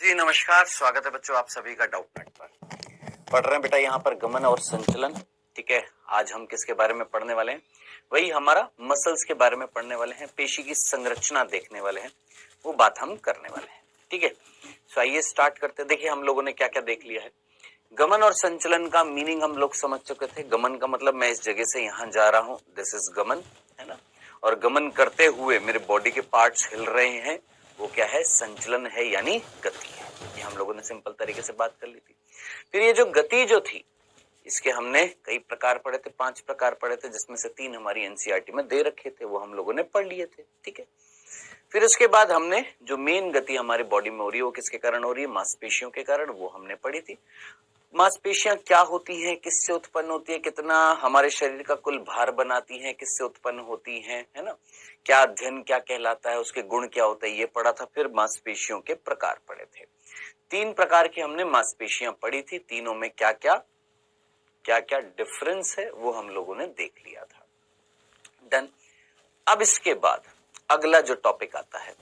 जी नमस्कार, स्वागत है बच्चों आप सभी का डाउट नेट पर। पढ़ रहे हैं बेटा यहाँ पर गमन और संचलन। ठीक है, आज हम किसके बारे में पढ़ने वाले हैं? वही हमारा मसल्स के बारे में पढ़ने वाले हैं, पेशी की संरचना देखने वाले हैं, वो बात हम करने वाले हैं। ठीक है, तो आइए स्टार्ट करते हैं। देखिए हम लोगों ने क्या क्या देख लिया है। गमन और संचलन का मीनिंग हम लोग समझ चुके थे। गमन का मतलब मैं इस जगह से यहाँ जा रहा हूँ, दिस इज गमन, है ना। और गमन करते हुए मेरे बॉडी के पार्ट्स हिल रहे हैं, वो क्या है? संचलन है, यानी गति है। ये हम लोगों ने सिंपल तरीके से बात कर ली थी। फिर ये जो गति जो थी, इसके हमने कई प्रकार पढ़े थे, 5 प्रकार पढ़े थे, जिसमें से 3 हमारी एनसीईआरटी में दे रखे थे, वो हम लोगों ने पढ़ लिए थे। ठीक है, फिर उसके बाद हमने जो मेन गति हमारी बॉडी में हो रही है वो किसके कारण हो रही है? मांसपेशियों के कारण, वो हमने पढ़ी थी। मांसपेशियां क्या होती हैं, किससे उत्पन्न होती है, कितना हमारे शरीर का कुल भार बनाती हैं, किससे उत्पन्न होती हैं, है ना। क्या अध्ययन क्या कहलाता है, उसके गुण क्या होते हैं, ये पढ़ा था। फिर मांसपेशियों के प्रकार पढ़े थे। 3 प्रकार की हमने मांसपेशियां पढ़ी थी। तीनों में क्या क्या डिफरेंस है वो हम लोगों ने देख लिया था। डन। अब इसके बाद अगला जो टॉपिक आता है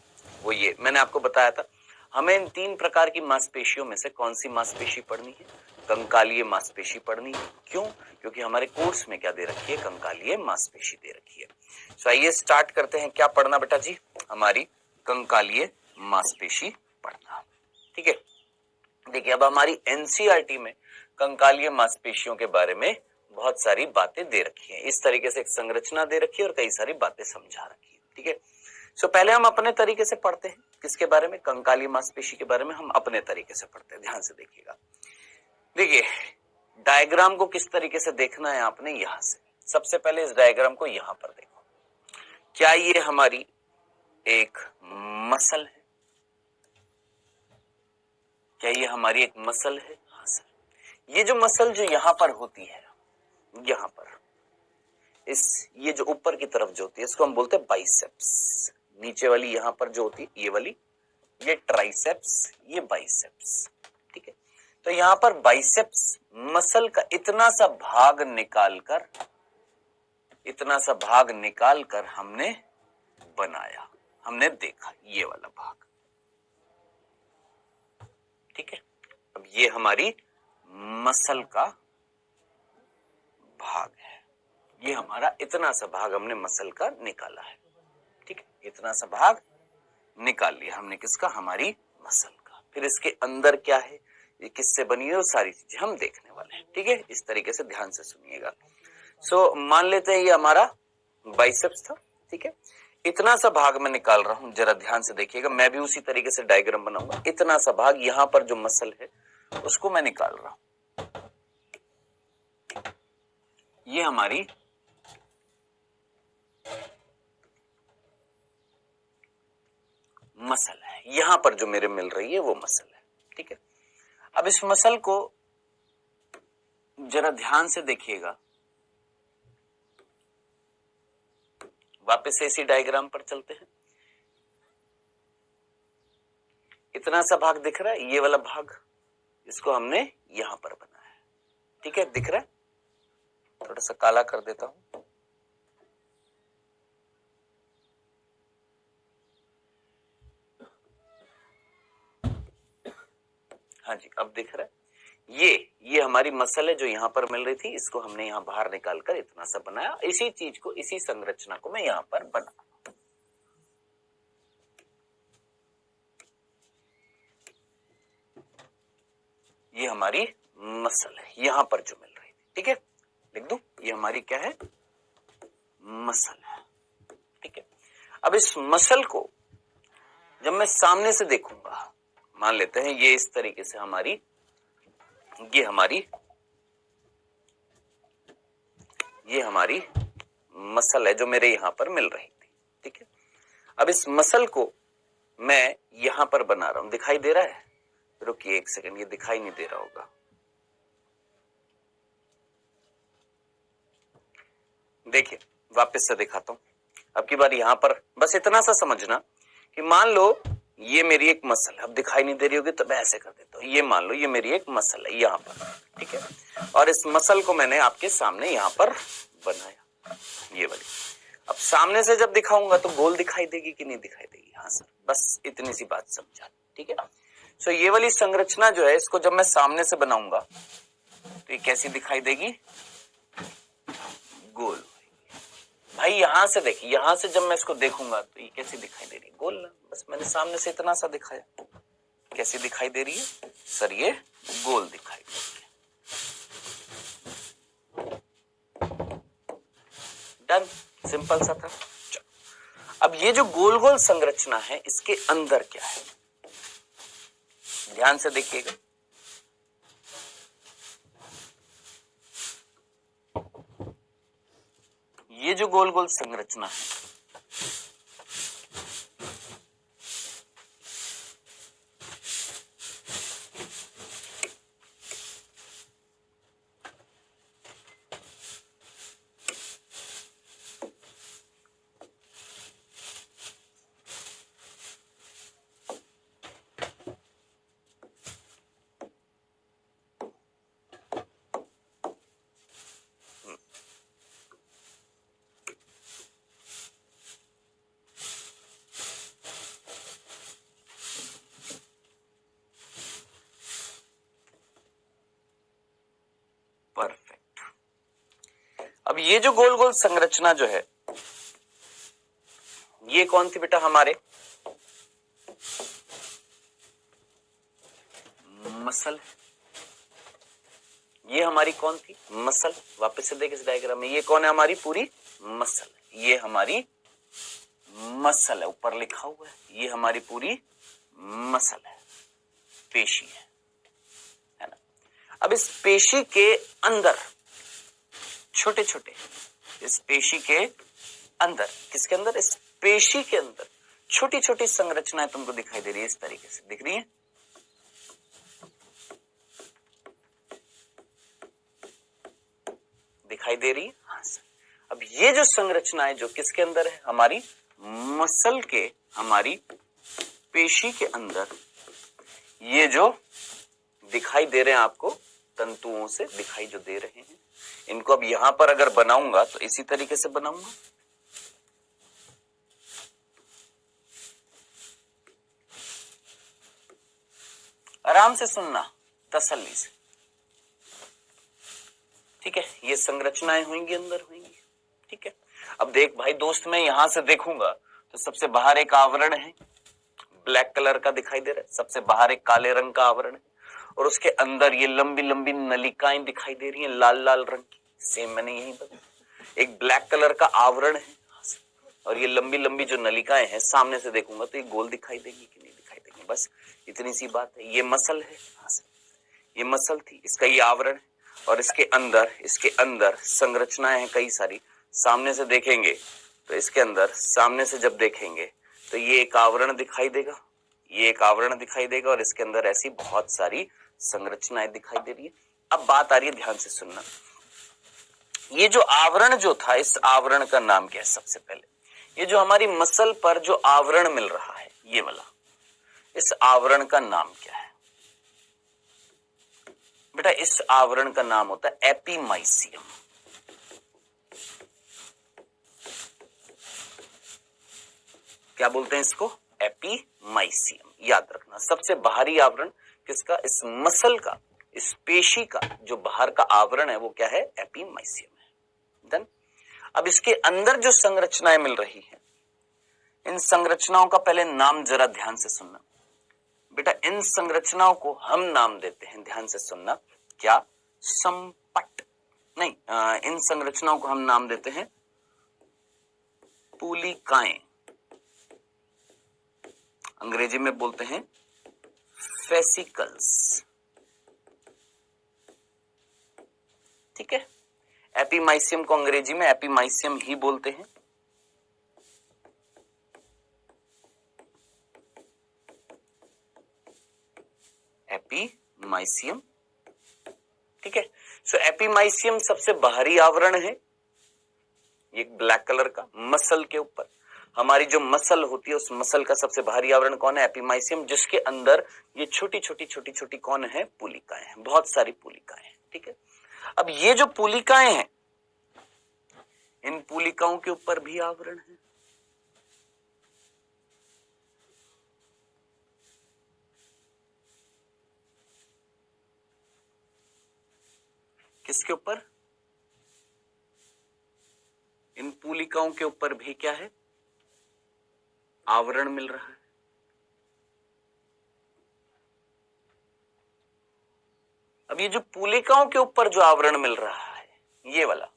वो ये मैंने आपको बताया था, हमें इन 3 प्रकार की मांसपेशियों में से कौन सी मांसपेशी पढ़नी है? कंकालीय मांसपेशी पढ़नी है। क्यों? क्योंकि हमारे कोर्स में क्या दे रखी है? कंकालीय मांसपेशी दे रखी है। तो आइए स्टार्ट करते हैं। क्या पढ़ना बेटा जी? हमारी कंकालीय मांसपेशी पढ़ना। ठीक है, देखिए अब हमारी एनसीईआरटी में कंकालीय मांसपेशियों के बारे में बहुत सारी बातें दे रखी हैं। इस तरीके से एक संरचना दे रखी है और कई सारी बातें समझा रखी है। ठीक है, सो पहले हम अपने तरीके से पढ़ते हैं। किसके बारे में? कंकालीय मांसपेशी के बारे में हम अपने तरीके से पढ़ते हैं। ध्यान से देखिएगा। देखिए डायग्राम को किस तरीके से देखना है आपने, यहां से। सबसे पहले इस डायग्राम को यहां पर देखो। क्या ये हमारी एक मसल है? क्या ये हमारी एक मसल है? हाँ सर। ये जो मसल जो यहां पर होती है, यहां पर ये जो ऊपर की तरफ जो होती है, इसको हम बोलते हैं बाइसेप्स। नीचे वाली यहां पर जो होती है ये वाली, ये ट्राइसेप्स, ये बाइसेप्स। ठीक है, तो यहां पर बाइसेप्स मसल का इतना सा भाग निकालकर हमने बनाया, हमने देखा ये वाला भाग। ठीक है, अब ये हमारी मसल का भाग है। ये हमारा इतना सा भाग हमने मसल का निकाला है। ठीक है, इतना सा भाग निकाल लिया हमने, किसका? हमारी मसल का। फिर इसके अंदर क्या है, ये किससे बनी है, वो सारी चीजें हम देखने वाले हैं। ठीक है, इस तरीके से ध्यान से सुनिएगा। सो मान लेते हैं ये हमारा बाइसेप्स था। ठीक है, इतना सा भाग मैं निकाल रहा हूं, जरा ध्यान से देखिएगा। मैं भी उसी तरीके से डायग्राम बनाऊंगा। इतना सा भाग यहां पर जो मसल है उसको मैं निकाल रहा हूं। ये हमारी मसल है, यहां पर जो मेरे मिल रही है वो मसल है। ठीक है, अब इस मसल को जरा ध्यान से देखिएगा। वापस से इसी डायग्राम पर चलते हैं। इतना सा भाग दिख रहा है, ये वाला भाग, इसको हमने यहां पर बनाया है। ठीक है, दिख रहा है? थोड़ा सा काला कर देता हूं। हाँ जी, अब दिख रहा है। ये हमारी मसल है जो यहां पर मिल रही थी, इसको हमने यहां बाहर निकालकर इतना सा बनाया। इसी चीज को, इसी संरचना को मैं यहां पर बना। ये हमारी मसल है, यहां पर जो मिल रही थी। ठीक है, लिख दूं, ये हमारी क्या है? मसल है। ठीक है, अब इस मसल को जब मैं सामने से देखूंगा, मान लेते हैं ये इस तरीके से ये हमारी मसल है जो मेरे यहां पर मिल रही थी। ठीक है, अब इस मसल को मैं यहां पर बना रहा हूं। दिखाई दे रहा है? रुकिए एक सेकंड, ये दिखाई नहीं दे रहा होगा। देखिए वापस से दिखाता हूं। अब की बार यहां पर बस इतना सा समझना कि मान लो ये मेरी एक मसल है। अब दिखाई नहीं दे रही होगी तो मैं ऐसे कर देता हूं। ये मान लो ये मेरी एक मसल है यहां पर। ठीक है, और इस मसल को मैंने आपके सामने यहां पर बनाया, ये वाली। अब सामने से जब दिखाऊंगा तो गोल दिखाई देगी कि नहीं दिखाई देगी? हाँ सर, बस इतनी सी बात समझा। ठीक है, सो ये वाली संरचना जो है, इसको जब मैं सामने से बनाऊंगा तो ये कैसी दिखाई देगी? गोल। भाई यहां से देखिए, यहां से जब मैं इसको देखूंगा तो ये कैसी दिखाई दे रही है? गोल ना। बस मैंने सामने से इतना सा दिखाया, कैसी दिखाई दे रही है सर? ये गोल दिखाई दे रही है। डन, सिंपल सा था। अब ये जो गोल गोल संरचना है, इसके अंदर क्या है? ध्यान से देखिएगा। ये जो गोल गोल संरचना है, परफेक्ट। अब ये जो गोल गोल संरचना जो है, ये कौन थी बेटा? हमारे मसल। ये हमारी कौन थी? मसल। वापस से देख इस डायग्राम में, ये कौन है? हमारी पूरी मसल। ये हमारी मसल है, ऊपर लिखा हुआ है, ये हमारी पूरी मसल है, पेशी है ना। अब इस पेशी के अंदर छोटे छोटे, इस पेशी के अंदर, किसके अंदर? इस पेशी के अंदर छोटी छोटी संरचनाएं तुमको दिखाई दे रही है, इस तरीके से दिख रही है। दिखाई दे रही है? हाँ सर। अब ये जो संरचनाएं जो किसके अंदर है? हमारी मसल के, हमारी पेशी के अंदर, ये जो दिखाई दे रहे हैं आपको, तंतुओं से दिखाई जो दे रहे हैं, इनको अब यहां पर अगर बनाऊंगा तो इसी तरीके से बनाऊंगा। आराम से सुनना, तसल्ली से, ठीक है? ये संरचनाएं होंगी, अंदर होंगी, ठीक है? अब देख भाई दोस्त, मैं यहां से देखूंगा तो सबसे बाहर एक आवरण है, ब्लैक कलर का दिखाई दे रहा है, सबसे बाहर एक काले रंग का आवरण है, और उसके अंदर ये लंबी लंबी नलिकाएं दिखाई दे रही हैं, लाल लाल रंग की। सेम मैंने यही बताया, एक ब्लैक कलर का आवरण है और ये लंबी लंबी जो नलिकाएं हैं, सामने से देखूंगा तो ये गोल दिखाई देगी कि नहीं दिखाई देगी? बस इतनी सी बात है। ये मसल है, ये मसल थी, इसका ये आवरण है, और इसके अंदर संरचनाएं हैं कई सारी। सामने से देखेंगे तो इसके अंदर, सामने से जब देखेंगे तो ये एक आवरण दिखाई देगा, ये एक आवरण दिखाई देगा, और इसके अंदर ऐसी बहुत सारी संरचनाएं दिखाई दे रही है। अब बात आ रही है, ध्यान से सुनना। ये जो आवरण जो था, इस आवरण का नाम क्या है? सबसे पहले ये जो हमारी मसल पर जो आवरण मिल रहा है, ये वाला, इस आवरण का नाम क्या है बेटा? इस आवरण का नाम होता है एपीमाइसियम। क्या बोलते हैं इसको? एपीमाइसियम। याद रखना, सबसे बाहरी आवरण किसका? इस मसल का, इस पेशी का जो बाहर का आवरण है वो क्या है? एपीमाइसियम है। डन। अब इसके अंदर जो संरचनाएं मिल रही हैं, इन संरचनाओं का पहले नाम जरा ध्यान से सुनना बेटा। इन संरचनाओं को हम नाम देते हैं, ध्यान से सुनना, क्या? संपट नहीं, इन संरचनाओं को हम नाम देते हैं पूलिकाएं। अंग्रेजी में बोलते हैं फेसिकल्स, ठीक है? एपीमाइसियम को अंग्रेजी में एपीमाइसियम ही बोलते हैं। एपीमाइसियम, ठीक है? सो एपीमाइसियम सबसे बाहरी आवरण है, ये ब्लैक कलर का, मसल के ऊपर। हमारी जो मसल होती है, उस मसल का सबसे बाहरी आवरण कौन है? एपीमाइसियम, जिसके अंदर ये छोटी छोटी कौन है? पूलिकाएं हैं, बहुत सारी पूलिकाएं हैं, ठीक है? अब ये जो पूलिकाएं हैं, इन पूलिकाओं के ऊपर भी आवरण है। किसके ऊपर? इन पुलिकाओं के ऊपर भी क्या है? आवरण मिल रहा है। अब ये जो पुलिकाओं के ऊपर जो आवरण मिल रहा है, ये वाला,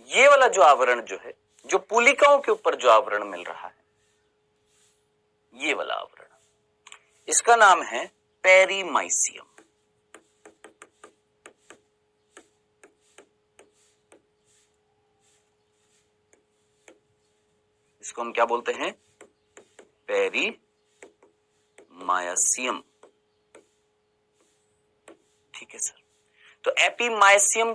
ये वाला जो आवरण जो है, जो पुलिकाओं के ऊपर जो आवरण मिल रहा है, ये वाला आवरण, इसका नाम है पेरीमाइसियम। इसको हम क्या बोलते हैं? पेरीमाइसियम। ठीक है सर। तो एपीमाइसियम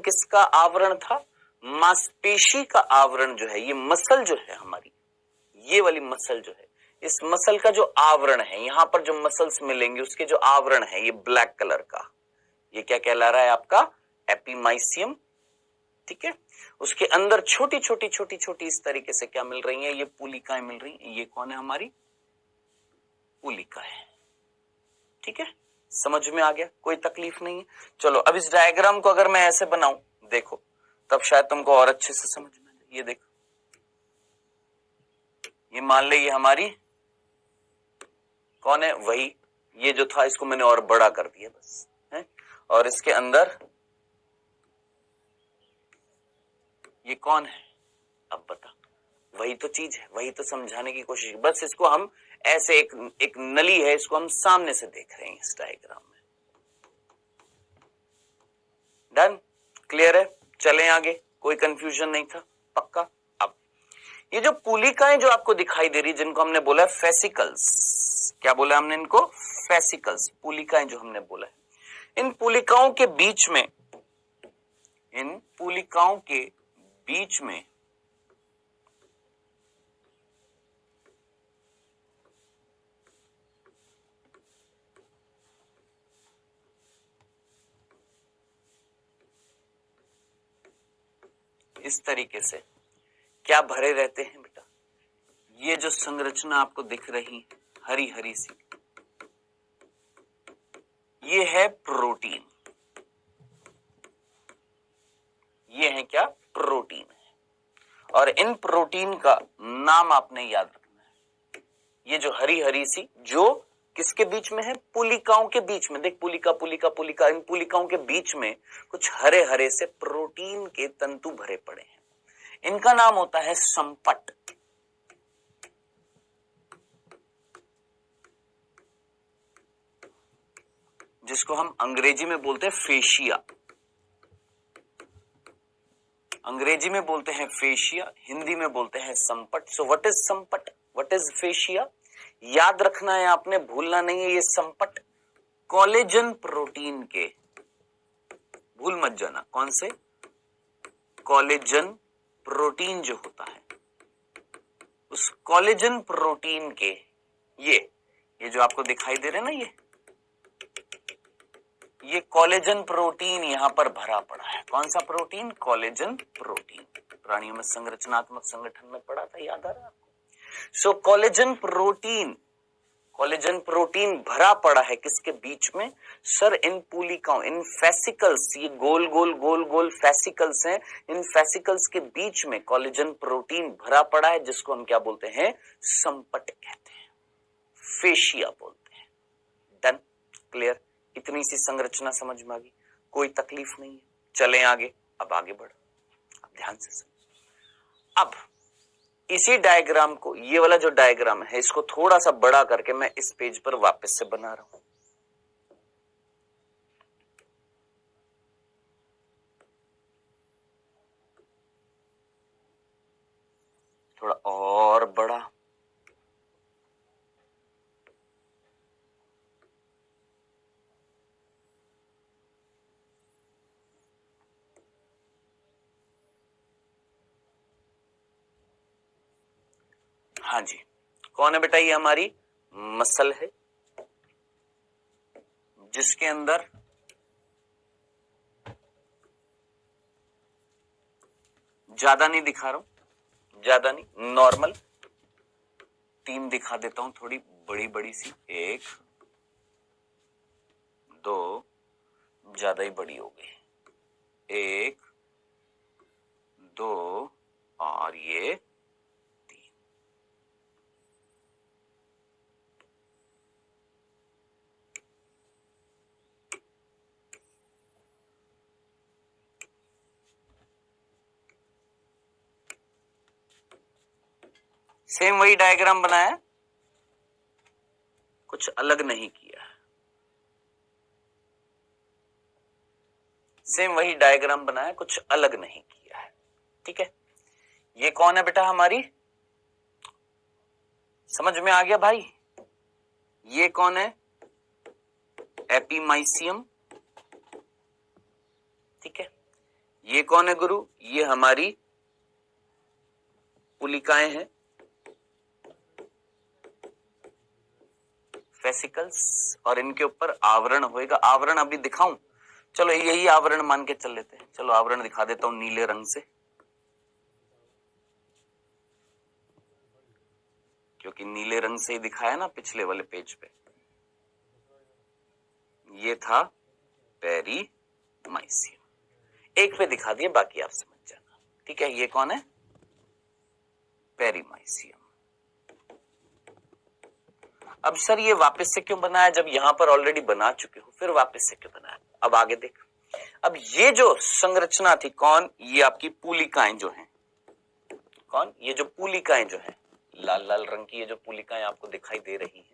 किसका आवरण था? मांसपेशी का आवरण जो है, ये मसल जो है हमारी, ये वाली मसल जो है, इस मसल का जो आवरण है, यहां पर जो मसल्स मिलेंगे उसके जो आवरण है, ये ब्लैक कलर का, ये क्या कहला रहा है आपका? एपीमाइसियम। ठीक है। उसके अंदर छोटी छोटी छोटी छोटी इस तरीके से क्या मिल रही है? ये पुलिकाएं मिल रही है। ये कौन है? हमारी पुलिकाएं। ठीक है, समझ में आ गया? कोई तकलीफ नहीं है। चलो अब इस डायग्राम को अगर मैं ऐसे बनाऊं, देखो, तब शायद तुमको और अच्छे से समझ में आए। ये देखो, ये मान ले ये हमारी कौन है? वही, ये जो था इसको मैंने और बड़ा कर दिया बस है। और इसके अंदर ये कौन है? अब बता, वही तो चीज है, वही तो समझाने की कोशिश। बस इसको हम ऐसे एक नली है, इसको हम सामने से देख रहे हैं इस डायग्राम में। डन? क्लियर है? चलें आगे, कोई कंफ्यूजन नहीं था? पक्का? अब ये जो पुलिकाएं जो आपको दिखाई दे रही, जिनको हमने बोला है फेसिकल्स, क्या बोला हमने इनको? फेसिकल्स। पुलिकाएं जो हमने बोला है, इन पुलिकाओं के बीच में, इन पुलिकाओं के बीच में इस तरीके से क्या भरे रहते हैं बेटा? ये जो संरचना आपको दिख रही हरी हरी सी, ये है प्रोटीन। ये है क्या? प्रोटीन है। और इन प्रोटीन का नाम आपने याद रखना है। ये जो हरी हरी सी, जो किसके बीच में है? पुलिकाओं के बीच में। देख, पुलिका पुलिका पुलिका, इन पुलिकाओं के बीच में कुछ हरे हरे से प्रोटीन के तंतु भरे पड़े हैं। इनका नाम होता है संपट। जिसको हम अंग्रेजी में बोलते हैं फेशिया। अंग्रेजी में बोलते हैं फेशिया, हिंदी में बोलते हैं संपट। सो व्हाट इज संपट? What is fascia? याद रखना है आपने, भूलना नहीं है। ये संपट कोलेजन प्रोटीन के, भूल मत जाना, कौन से? कोलेजन प्रोटीन जो होता है, उस कोलेजन प्रोटीन के ये जो आपको दिखाई दे रहे हैं ना, ये कोलेजन प्रोटीन यहां पर भरा पड़ा है। कौन सा प्रोटीन? Collagen protein. प्राणियों में संरचनात्मक संगठन में पढ़ा था, याद आ रहा है आपको? सो कोलेजन प्रोटीन भरा पड़ा है किसके बीच में? सर, इन पुलिकाओं, इन फेसिकल्स, ये गोल गोल गोल गोल फेसिकल्स हैं, इन फेसिकल्स के बीच में कोलेजन प्रोटीन भरा पड़ा है, जिसको हम क्या बोलते हैं? संपट कहते हैं, फेशिया बोलते हैं। डन? क्लियर? इतनी सी संरचना समझ में आ गई? कोई तकलीफ नहीं है? चलें आगे। अब आगे बढ़, अब ध्यान से समझ। अब इसी डायग्राम को, ये वाला जो डायग्राम है, इसको थोड़ा सा बड़ा करके मैं इस पेज पर वापस से बना रहा हूं। थोड़ा और बड़ा। हाँ जी, कौन है बेटा? ये हमारी मसल है, जिसके अंदर ज्यादा नहीं दिखा रहा हूं, ज्यादा नहीं, नॉर्मल 3 दिखा देता हूं, थोड़ी बड़ी बड़ी सी, 1 2, ज्यादा ही बड़ी हो गई, 1 2 और ये 3। सेम वही डायग्राम बनाया, कुछ अलग नहीं किया है। सेम वही डायग्राम बनाया, कुछ अलग नहीं किया है। ठीक है, ये कौन है बेटा? हमारी, समझ में आ गया भाई? ये कौन है? एपीमाइसियम। ठीक है, ये कौन है गुरु? ये हमारी पुलिकाएं हैं, फेसिकल्स, और इनके ऊपर आवरण होएगा। आवरण अभी दिखाऊं? चलो यही आवरण मान के चल लेते हैं। चलो आवरण दिखा देता हूं नीले रंग से, क्योंकि नीले रंग से ही दिखाया ना पिछले वाले पेज पे। ये था पेरीमाइसियम, एक पे दिखा दिए, बाकी आप समझ जाना। ठीक है, ये कौन है? पेरीमाइसियम। अब सर ये वापस से क्यों बनाया? जब यहां पर ऑलरेडी बना चुके हो, फिर वापस से क्यों बनाया? अब आगे देख, अब ये जो संरचना थी, कौन? ये आपकी पुलिकाएं जो हैं। कौन? ये जो पुलिकाएं जो हैं, लाल लाल रंग की ये जो पुलिकाएं आपको दिखाई दे रही हैं,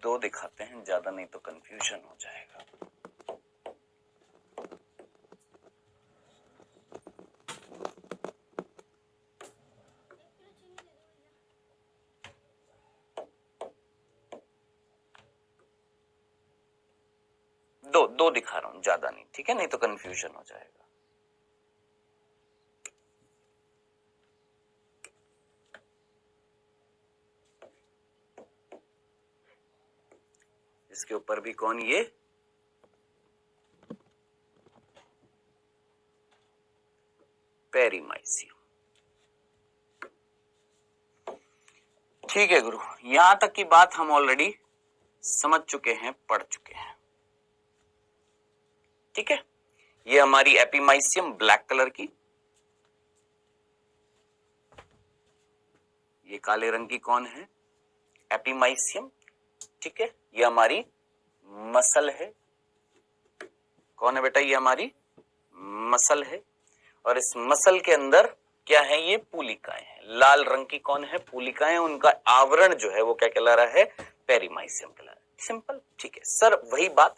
दो दिखाते हैं, ज्यादा नहीं तो कंफ्यूजन हो जाएगा। दो दो दिखा रहा हूं, ज्यादा नहीं, ठीक है, नहीं तो कंफ्यूजन हो जाएगा। इसके ऊपर भी कौन? ये पेरीमाइसियम। ठीक है गुरु, यहां तक की बात हम ऑलरेडी समझ चुके हैं, पढ़ चुके हैं। ठीक है, ये हमारी एपीमाइसियम ब्लैक कलर की, ये काले रंग की कौन है? एपीमाइसियम। ठीक है, ये हमारी मसल है। कौन है बेटा? ये हमारी मसल है, और इस मसल के अंदर क्या है? ये पुलिकाएं हैं, लाल रंग की कौन है? पुलिकाएं। उनका आवरण जो है वो क्या कहला रहा है? पेरीमाइसियम कहला रहा है। सिंपल। ठीक है सर, वही बात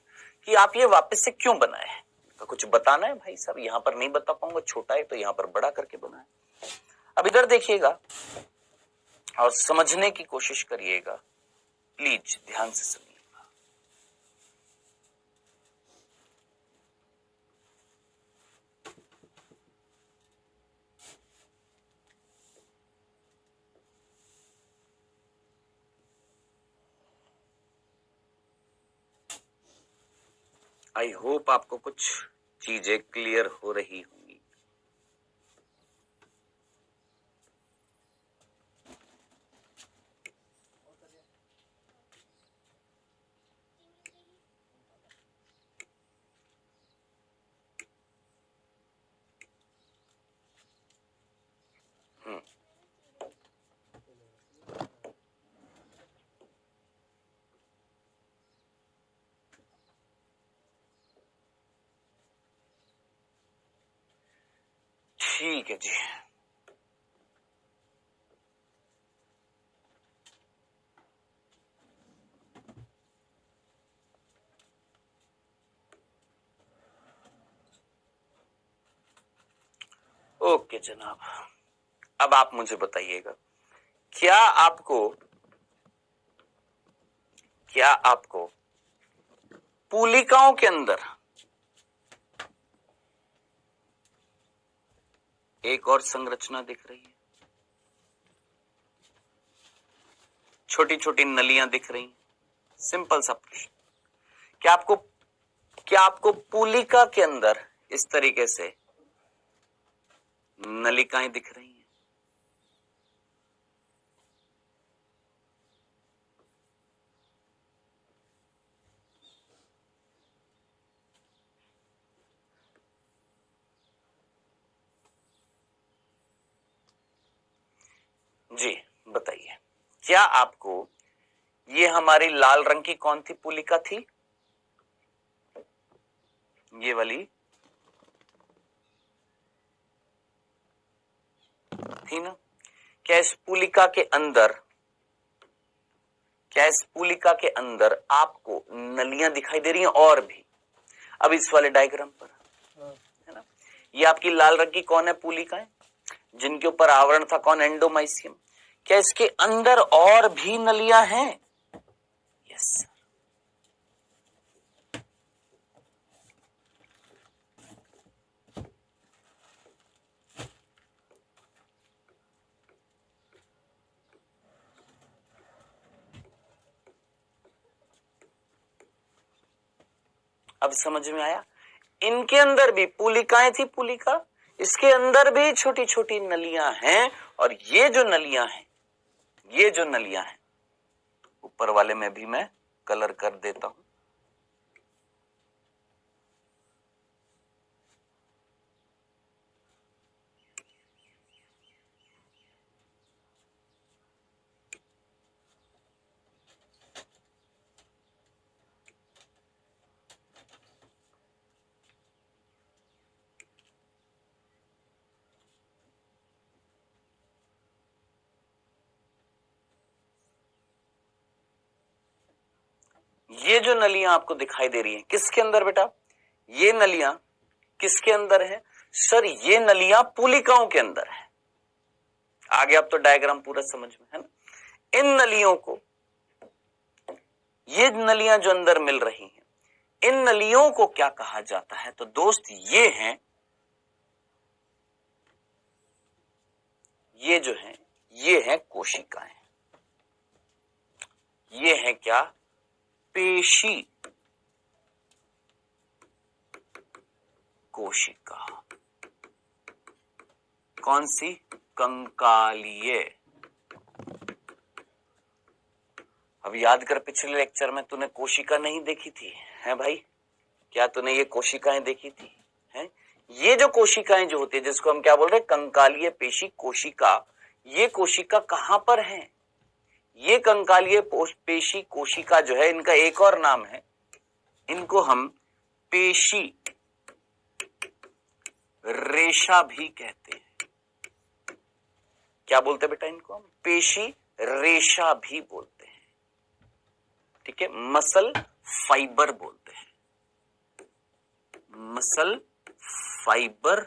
कि आप ये वापस से क्यों बनाए हैं, कुछ बताना है भाई साहब? यहां पर नहीं बता पाऊंगा, छोटा है तो यहां पर बड़ा करके बनाए। अब इधर देखिएगा और समझने की कोशिश करिएगा, प्लीज ध्यान से सुनिएगा। आई होप आपको कुछ चीजें क्लियर हो रही होंगी। ठीक है जी, ओके जनाब। अब आप मुझे बताइएगा, क्या आपको क्या आपको पुलिकाओं के अंदर एक और संरचना दिख रही है? छोटी छोटी नलियां दिख रही हैं। सिंपल सा प्रश्न, क्या आपको पुलिका के अंदर इस तरीके से नलिकाएं दिख रही हैं? जी बताइए, क्या आपको ये हमारी लाल रंग की कौन सी पुलिका थी? ये वाली थी ना? क्या इस पुलिका के अंदर आपको नलियां दिखाई दे रही हैं और भी? अब इस वाले डायग्राम पर है ना, ये आपकी लाल रंग की कौन है पुलिकाएं, जिनके ऊपर आवरण था कौन? एंडोमाइसियम। क्या इसके अंदर और भी नलियां हैं? यस। अब समझ में आया? इनके अंदर भी पुलिकाएं थी, पुलिका, इसके अंदर भी छोटी छोटी नलियां हैं, और ये जो नलियां हैं ऊपर वाले में भी मैं कलर कर देता हूं। ये जो नलियां आपको दिखाई दे रही हैं किसके अंदर बेटा? ये नलियां किसके अंदर है? सर ये नलियां पुलिकाओं के अंदर है। आगे आप तो डायग्राम पूरा समझ में है ना? इन नलियों को, ये नलियां जो अंदर मिल रही हैं, इन नलियों को क्या कहा जाता है? तो दोस्त ये हैं, ये जो हैं ये हैं कोशिकाएं। ये हैं क्या? पेशी कोशिका। कौन सी? कंकालीय। अब याद कर, पिछले लेक्चर में तूने कोशिका नहीं देखी थी है भाई? क्या तूने ये कोशिकाएं देखी थी? हैं? ये जो कोशिकाएं जो होती है, जिसको हम क्या बोल रहे हैं? कंकालीय पेशी कोशिका। ये कोशिका कहां पर है? ये कंकालीय पेशी कोशिका जो है, इनका एक और नाम है, इनको हम पेशी रेशा भी कहते हैं। क्या बोलते हैं बेटा इनको? हम पेशी रेशा भी बोलते हैं। ठीक है, मसल फाइबर बोलते हैं, मसल फाइबर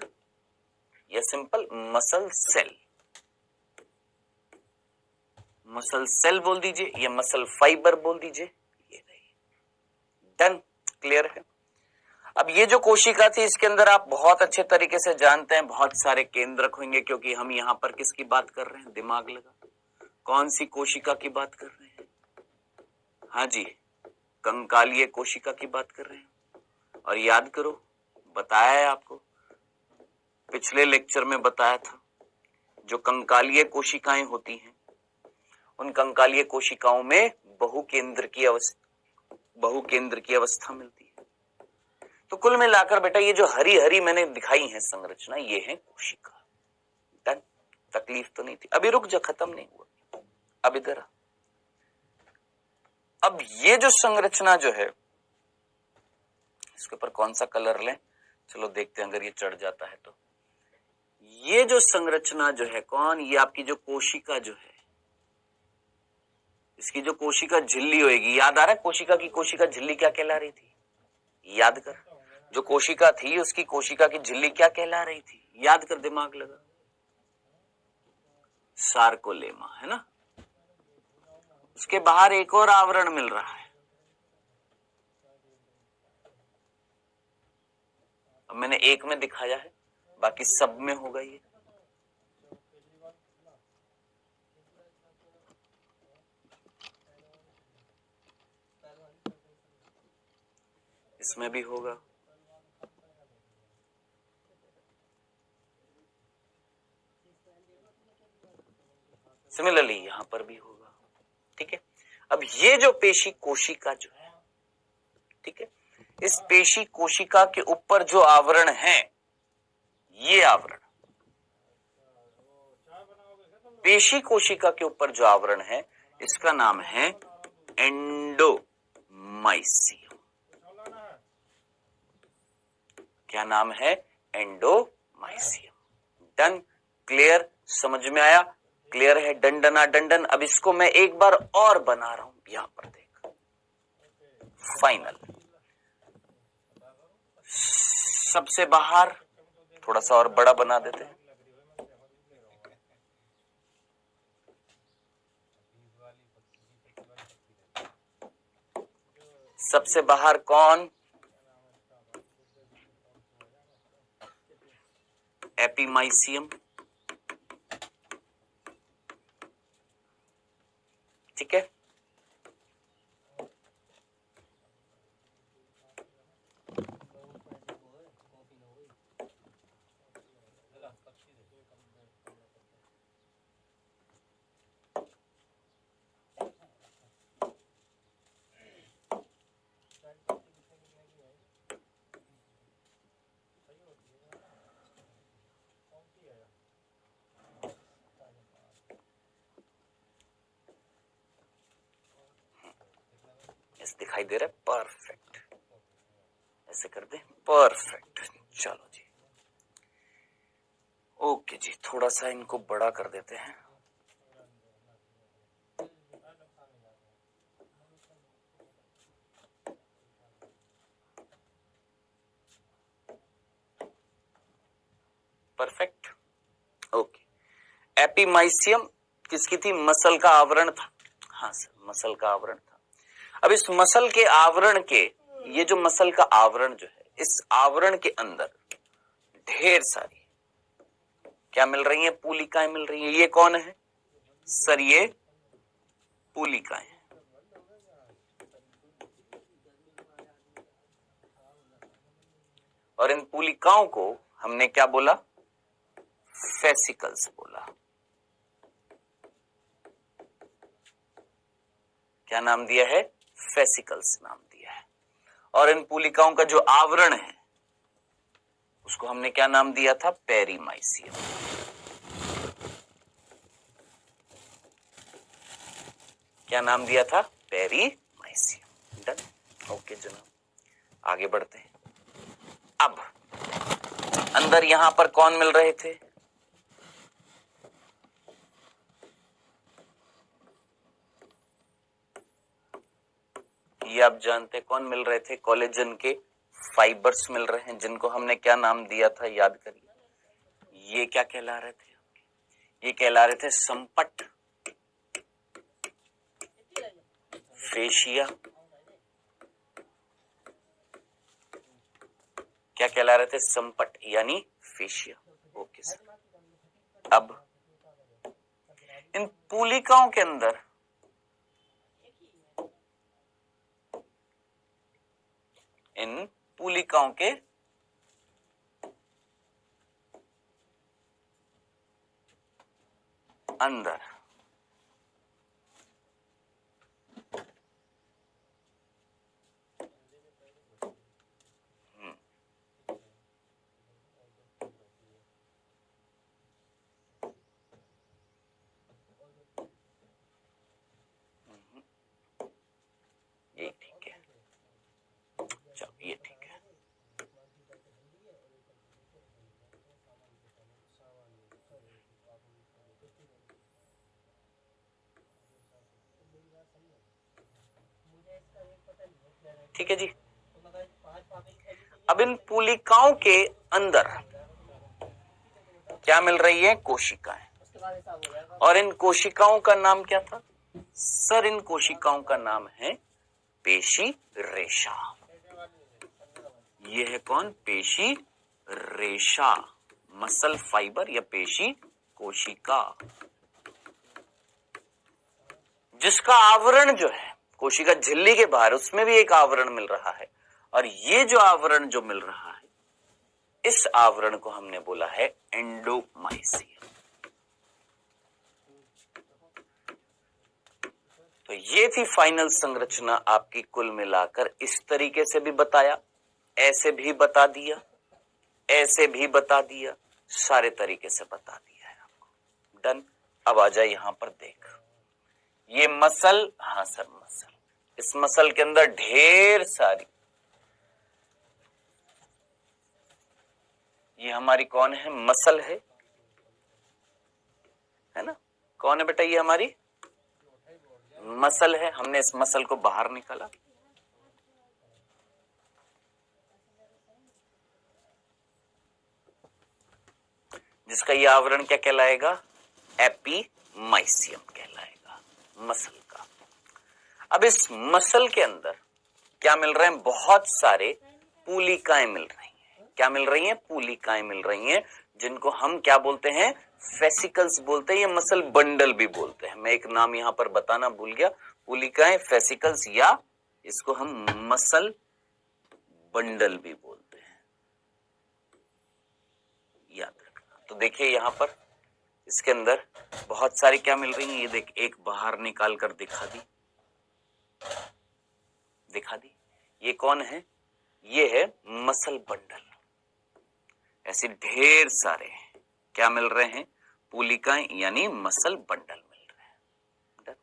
या simple muscle cell. Muscle cell बोल दीजिए या मसल फाइबर बोल दीजिए, ये रही। डन, क्लियर है? अब ये जो कोशिका थी, इसके अंदर आप बहुत अच्छे तरीके से जानते हैं बहुत सारे केंद्रक होंगे, क्योंकि हम यहां पर किसकी बात कर रहे हैं? दिमाग लगा, कौन सी कोशिका की बात कर रहे हैं? हाँ जी, कंकालीय कोशिका की बात कर रहे हैं। और याद करो, बताया है आपको, पिछले लेक्चर में बताया था, जो कंकालीय कोशिकाएं होती हैं, उन कंकालीय कोशिकाओं में बहुकेंद्र की अवस्था मिलती है। तो कुल मिलाकर बेटा ये जो हरी हरी मैंने दिखाई है संरचना, ये है कोशिका। डन, तकलीफ तो नहीं थी? अभी रुक जा, खत्म नहीं हुआ, अब इधर। अब ये जो संरचना जो है, इसके ऊपर कौन सा कलर लें? चलो देखते हैं, अगर ये चढ़ जाता है तो। ये जो संरचना जो है कौन? ये आपकी जो कोशिका जो है, इसकी जो कोशिका झिल्ली होगी, याद आ रहा है कोशिका झिल्ली क्या कहला रही थी? याद कर, जो कोशिका थी उसकी कोशिका की झिल्ली क्या कहला रही थी? याद कर, दिमाग लगा। सार्कोलेमा, है ना? उसके बाहर एक और आवरण मिल रहा है, अब मैंने एक में दिखाया है, बाकी सब में होगा ये। इसमें भी होगा, सिमिलरली यहां पर भी होगा। ठीक है, अब ये जो पेशी कोशिका जो है, ठीक है, इस पेशी कोशिका के ऊपर जो आवरण है, ये आवरण पेशी कोशिका के ऊपर जो आवरण है, इसका नाम है एंडोमाइसियम। क्या नाम है? एंडोमाइसियम। डन, क्लियर, समझ में आया? क्लियर है? डंडना डंडन। अब इसको मैं एक बार और बना रहा हूं, यहां पर देख, फाइनल। सबसे बाहर थोड़ा सा और बड़ा बना देते हैं। सबसे बाहर कौन? एपीमाइसियम। ठीक है, दिखाई दे रहा है? परफेक्ट, ऐसे कर दे, परफेक्ट। चलो जी, ओके जी, थोड़ा सा इनको बड़ा कर देते हैं। Perfect, okay. एपीमाइसियम किसकी थी? मसल का आवरण था। हाँ सर, मसल का आवरण था। अब इस मसल के आवरण के, ये जो मसल का आवरण जो है, इस आवरण के अंदर ढेर सारी क्या मिल रही है? पूलिकाएं मिल रही है। ये कौन है सर? ये पूलिकाएं। और इन पूलिकाओं को हमने क्या बोला? फेसिकल्स बोला। क्या नाम दिया है? फेसिकल्स नाम दिया है। और इन पूलिकाओं का जो आवरण है, उसको हमने क्या नाम दिया था? पेरीमाइसियम। क्या नाम दिया था? पेरीमाइसियम। डन, ओके जनाब, आगे बढ़ते हैं। अब अंदर यहां पर कौन मिल रहे थे? ये आप जानते कौन मिल रहे थे? कोलेजन के फाइबर्स मिल रहे हैं, जिनको हमने क्या नाम दिया था? याद करिए। ये क्या कहला रहे थे? ये कहला रहे थे संपट, फेशिया। क्या कहला रहे थे? संपट यानी फेशिया। Okay sir. अब इन पूलिकाओं के अंदर के अंदर ये ठीक है, चलो ये ठीक है। ठीक है जी। अब इन पूलिकाओं के अंदर क्या मिल रही है? कोशिकाएं। और इन कोशिकाओं का नाम क्या था सर? इन कोशिकाओं का नाम है पेशी रेशा। ये है कौन? पेशी रेशा, मसल फाइबर या पेशी कोशिका, जिसका आवरण जो है कोशिका झिल्ली के बाहर, उसमें भी एक आवरण मिल रहा है, और ये जो आवरण जो मिल रहा है, इस आवरण को हमने बोला है एंडोमाइसियम। तो ये थी फाइनल संरचना आपकी। कुल मिलाकर इस तरीके से भी बताया, ऐसे भी बता दिया, ऐसे भी बता दिया, सारे तरीके से बता दिया है आपको। डन। अब आ जाए यहां पर देख, ये मसल, हाँ सर मसल, इस मसल के अंदर ढेर सारी, ये हमारी कौन है, मसल है ना, कौन है बेटा, ये हमारी मसल है। हमने इस मसल को बाहर निकाला, जिसका ये आवरण क्या कहलाएगा, एपीमाइसियम कहलाएगा, मसल का। अब इस मसल के अंदर क्या मिल रहे हैं, बहुत सारे पूलिकाएं मिल रही हैं। क्या मिल रही हैं, पूलिकाएं मिल रही हैं, जिनको हम क्या बोलते हैं, फेसिकल्स बोलते हैं, या मसल बंडल भी बोलते हैं। मैं एक नाम यहां पर बताना भूल गया, पूलिकाएं, फेसिकल्स, या इसको हम मसल बंडल भी बोलते हैं, याद रखना। तो देखिए यहां पर इसके अंदर बहुत सारी क्या मिल रही है, ये देख, एक बाहर निकाल कर दिखा दी, दिखा दी, ये कौन है, ये है मसल बंडल। ऐसे ढेर सारे क्या मिल रहे हैं, पूलिकाएं यानी मसल बंडल मिल रहे हैं।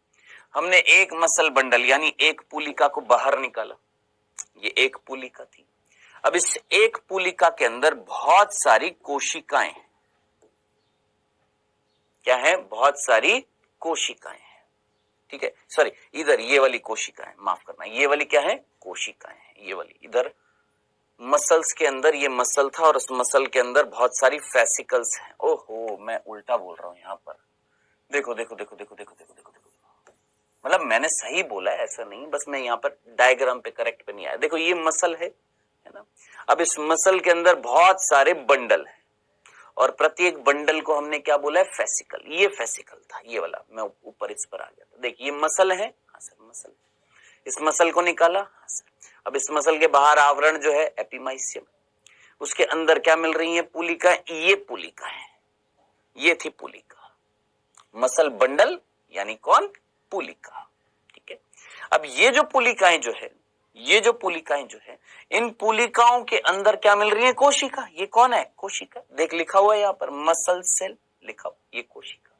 हमने एक मसल बंडल यानी एक पूलिका को बाहर निकाला, ये एक पूलिका थी। अब इस एक पूलिका के अंदर बहुत सारी कोशिकाएं हैं। क्या है, बहुत सारी कोशिकाएं हैं, ठीक है, सॉरी, इधर ये वाली कोशिकाएं, माफ करना, ये वाली क्या है, कोशिकाएं हैं, ये वाली। इधर मसल्स के अंदर ये मसल था, और उस मसल के अंदर बहुत सारी फेसिकल्स हैं। ओहो, मैं उल्टा बोल रहा हूं यहां पर, देखो देखो देखो देखो देखो देखो देखो देखो, मतलब मैंने सही बोला है, ऐसा नहीं, बस मैं यहाँ पर डायग्राम पे करेक्ट पे नहीं आया। देखो ये मसल है ना। अब इस मसल के अंदर बहुत सारे बंडल हैं, और प्रत्येक बंडल को हमने क्या बोला है, फेसिकल। ये फेसिकल था, ये वाला, मैं ऊपर इस पर आ गया था। देखिए ये मसल है, हाँ सर मसल, इस मसल को निकाला, हाँ सर। अब इस मसल के बाहर आवरण जो है एपीमाइसियम, उसके अंदर क्या मिल रही है, पूलिका, ये पूलिका है, ये थी पूलिका, मसल बंडल यानी कौन, पूलिका, ठीक है। अब ये जो पूलिकाएं जो है, ये जो पूलिकाएं जो है, इन पूलिकाओं के अंदर क्या मिल रही है, कोशिका। ये कौन है, कोशिका, देख लिखा हुआ है यहाँ पर मसल सेल लिखा हुआ, ये कोशिका।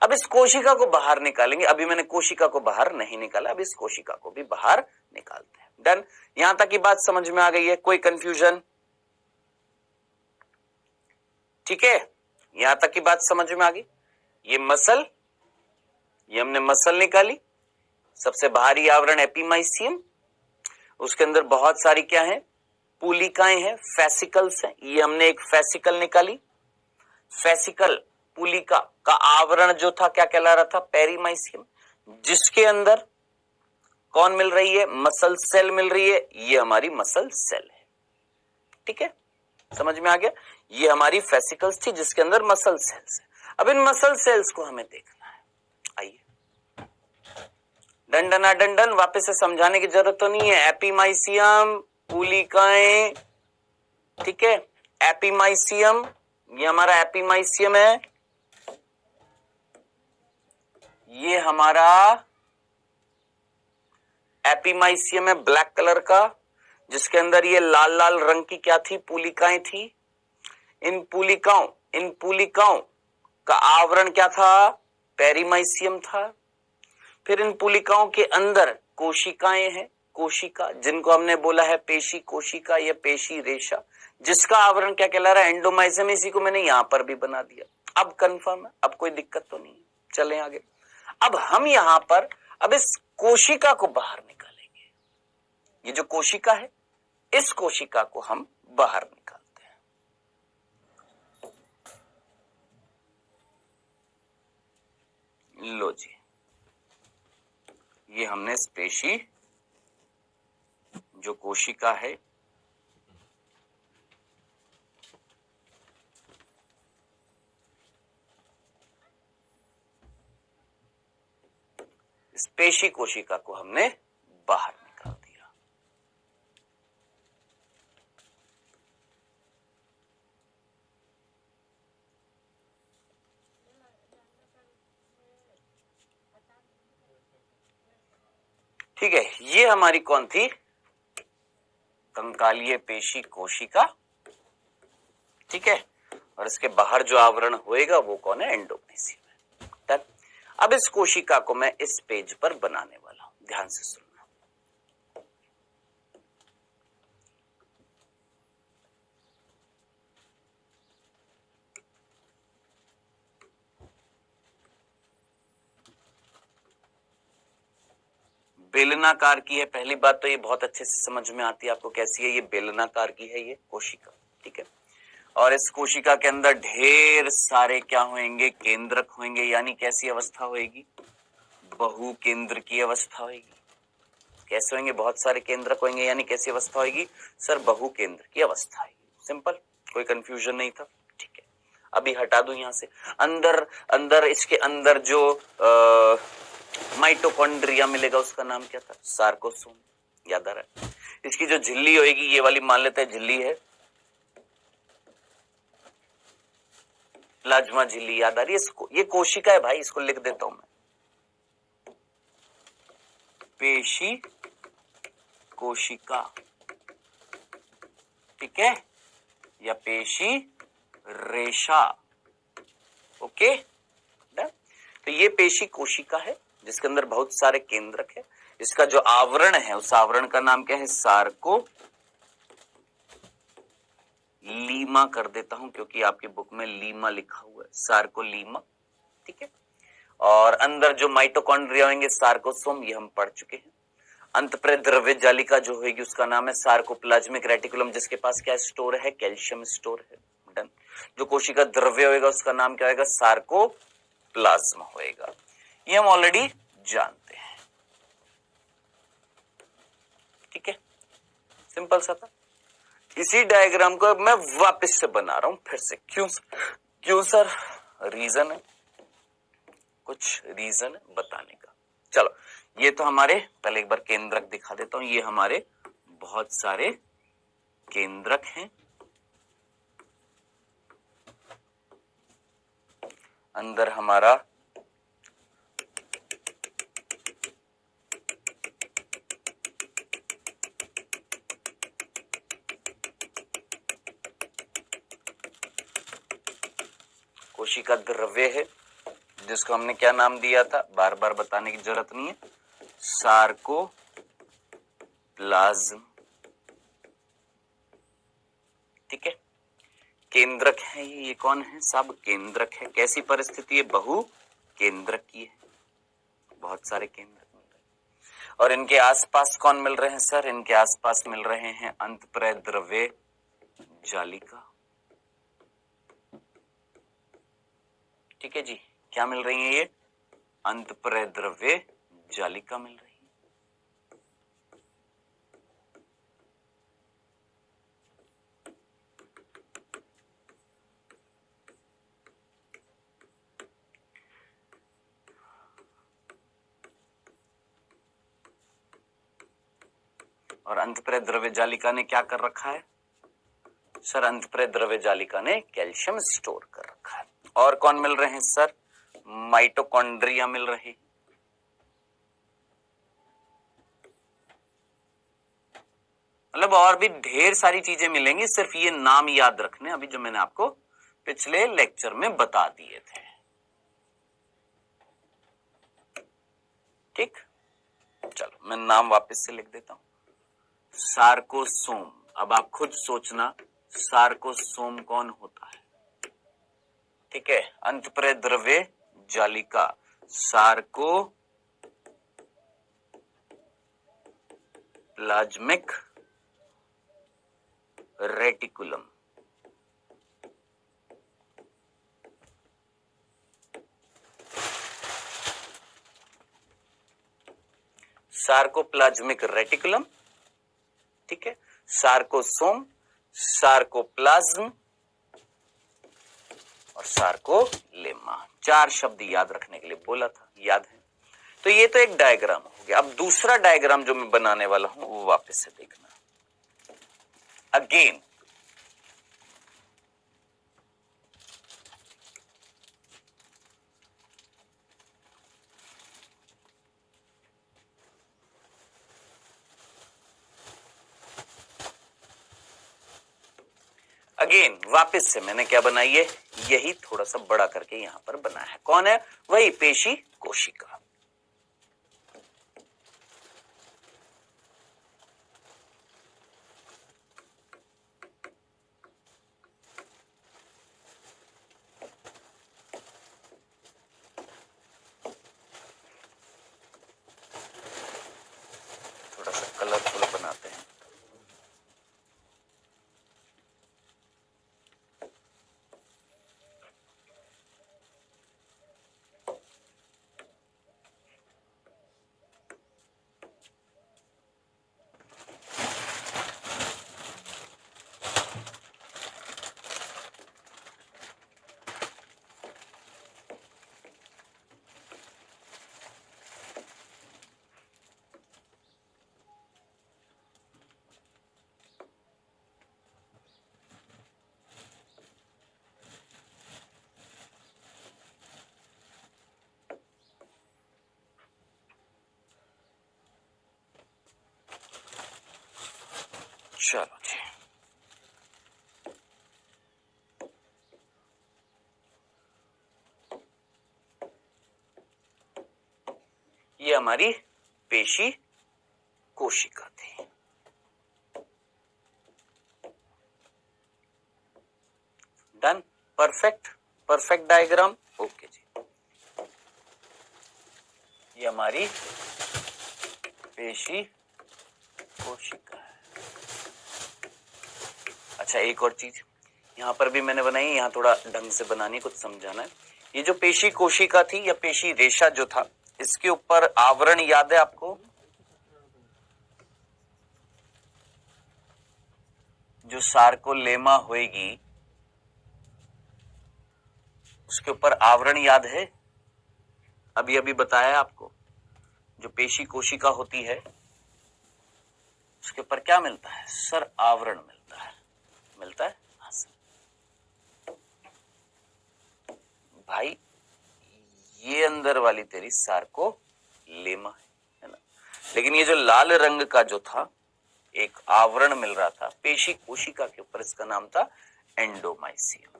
अब इस कोशिका को बाहर निकालेंगे, अभी मैंने कोशिका को बाहर नहीं निकाला, अब इस कोशिका को भी बाहर निकालते हैं। डन। यहां तक की बात समझ में आ गई है, कोई कंफ्यूजन, ठीक है, यहां तक की बात समझ में आ गई। ये मसल, ये हमने मसल निकाली, सबसे बाहरी आवरण एपीमाइसियम, उसके अंदर बहुत सारी क्या है, पूलिकाएं हैं, फेसिकल्स हैं, ये हमने एक फेसिकल निकाली। फेसिकल पूलिका का आवरण जो था क्या कहला रहा था, पेरीमाइसियम, जिसके अंदर कौन मिल रही है, मसल सेल मिल रही है, ये हमारी मसल सेल है, ठीक है, समझ में आ गया। ये हमारी फेसिकल्स थी जिसके अंदर मसल सेल्स है। अब इन मसल सेल्स को हमें देखना है, आइए डंडना डंडन, वापस से समझाने की जरूरत तो नहीं है। एपीमाइसियम, पूलिकाएं, ठीक है, एपीमाइसियम, ये हमारा एपीमाइसियम है, ये हमारा एपीमाइसियम है ब्लैक कलर का, जिसके अंदर ये लाल लाल रंग की क्या थी, पूलिकाएं थी। इन पूलिकाओं का आवरण क्या था, पेरीमाइसियम था। फिर इन पूलिकाओं के अंदर कोशिकाएं हैं, कोशिका, जिनको हमने बोला है पेशी कोशिका या पेशी रेशा, जिसका आवरण क्या कहला रहा है, एंडोमाइसियम। इसी को मैंने यहां पर भी बना दिया। अब कंफर्म है, अब कोई दिक्कत तो नहीं है, चलें आगे। अब हम यहां पर अब इस कोशिका को बाहर निकालेंगे। ये जो कोशिका है, इस कोशिका को हम बाहर निकालते हैं। लो जी, ये हमने पेशी जो कोशिका है, इस पेशी कोशिका को हमने बाहर निकाल दिया। ठीक है, ये हमारी कौन थी? कंकालीय पेशी कोशिका। ठीक है, और इसके बाहर जो आवरण होएगा वो कौन है? एंडोमेसियम है। अब इस कोशिका को मैं इस पेज पर बनाने वाला हूं, ध्यान से सुनना। बेलनाकार की है, पहली बात तो ये बहुत अच्छे से समझ में आती है आपको कैसी है। ये बेलनाकार की है ये कोशिका। ठीक है, और इस कोशिका के अंदर ढेर सारे क्या होंगे? केंद्रक होंगे, यानी कैसी अवस्था होगी? बहु केंद्र की अवस्था होगी। कैसे होंगे? बहुत सारे केंद्रक होंगे, यानी कैसी अवस्था होगी? सर, बहु केंद्र की अवस्था होगी। सिंपल, कोई कंफ्यूजन नहीं था। ठीक है, अभी हटा दूं यहां से। अंदर अंदर इसके अंदर जो माइटोकॉन्ड्रिया मिलेगा उसका नाम क्या था? सार्कोसोम। याद आ रहा है? इसकी जो झिल्ली होगी, ये वाली मान लेते हैं झिल्ली है, प्लाज्मा झिल्ली। याद आ रही है? ये कोशिका है भाई, इसको लिख देता हूं मैं, पेशी कोशिका। ठीक है, या पेशी रेशा। ओके, तो ये पेशी कोशिका है जिसके अंदर बहुत सारे केंद्रक है। इसका जो आवरण है, उस आवरण का नाम क्या है? सार्को लीमा कर देता हूं, क्योंकि आपकी बुक में लीमा लिखा हुआ है, सार्कोलीमा। ठीक है, और अंदर जो माइटोकॉन्ड्रिया होंगे सार्कोसोम, ये हम पढ़ चुके हैं। अंतःप्रेत द्रव्य जालिका जो होगी उसका नाम है सार्कोप्लाज्मिक रेटिकुलम, जिसके पास क्या स्टोर है? कैल्शियम स्टोर है। डन। जो कोशिका द्रव्य होगा उसका नाम क्या होगा? सार्कोप्लाज्म होएगा। ये हम ऑलरेडी जानते हैं। ठीक है, सिंपल सा था। इसी डायग्राम को मैं वापस से बना रहा हूं फिर से। क्यों सर? रीजन है, कुछ रीजन है बताने का। चलो, ये तो हमारे, पहले एक बार केंद्रक दिखा देता हूं। ये हमारे बहुत सारे केंद्रक हैं। अंदर हमारा कोशिका द्रव्य है, जिसको हमने क्या नाम दिया था? बार बार बताने की जरूरत नहीं है, सार्कोप्लाज्म। ठीक है, केंद्रक है ये कौन है? सब केंद्रक है। कैसी परिस्थिति है? बहु केंद्रक की है, बहुत सारे केंद्रक मिल रहे हैं। और इनके आसपास कौन मिल रहे हैं सर? इनके आसपास मिल रहे हैं अंतःप्रेत द्रव्य जालिका। ठीक है जी, क्या मिल रही है? ये अंतःप्रेत द्रव्य जालिका मिल रही है। और अंतःप्रेत द्रव्य जालिका ने क्या कर रखा है सर? अंतःप्रेत द्रव्य जालिका ने कैल्शियम स्टोर कर रखा है। और कौन मिल रहे हैं सर? माइटोकॉन्ड्रिया मिल रहे हैं। मतलब और भी ढेर सारी चीजें मिलेंगी, सिर्फ ये नाम याद रखने अभी जो मैंने आपको पिछले लेक्चर में बता दिए थे। ठीक, चलो मैं नाम वापस से लिख देता हूं, सार्कोसोम। अब आप खुद सोचना सार्कोसोम कौन होता है। ठीक है, अंतःप्रेत द्रव्य जालिका, सार्कोप्लाज्मिक रेटिकुलम। Sarcoplasmic reticulum. ठीक है, सार्कोसोम, सार्कोप्लाज्म और सार्कोलेमा। 4 शब्द याद रखने के लिए बोला था, याद है? तो ये तो एक डायग्राम हो गया। अब दूसरा डायग्राम जो मैं बनाने वाला हूं वो वापस से देखना। अगेन वापस से मैंने क्या बनाई है, यही थोड़ा सा बड़ा करके यहां पर बनाया है। कौन है? वही पेशी कोशिका। थोड़ा सा कलरफुल बनाते हैं। चलो जी, ये हमारी पेशी कोशिका थी। Done, perfect, perfect diagram. Okay जी, ये हमारी पेशी कोशिका है। अच्छा, एक और चीज यहां पर भी मैंने बनाई, यहां थोड़ा ढंग से बनानी, कुछ समझाना है। ये जो पेशी कोशिका थी या पेशी रेशा जो था, इसके ऊपर आवरण याद है आपको? जो सार्कोलेमा होएगी उसके ऊपर आवरण याद है? अभी अभी बताया आपको, जो पेशी कोशिका होती है उसके ऊपर क्या मिलता है सर? आवरण मिलता है। मिलता है? हाँ सर। भाई ये अंदर वाली तेरी सार्कोलेमा है ना, लेकिन ये जो लाल रंग का जो था एक आवरण मिल रहा था पेशी कोशिका के ऊपर, इसका नाम था एंडोमाइसियम।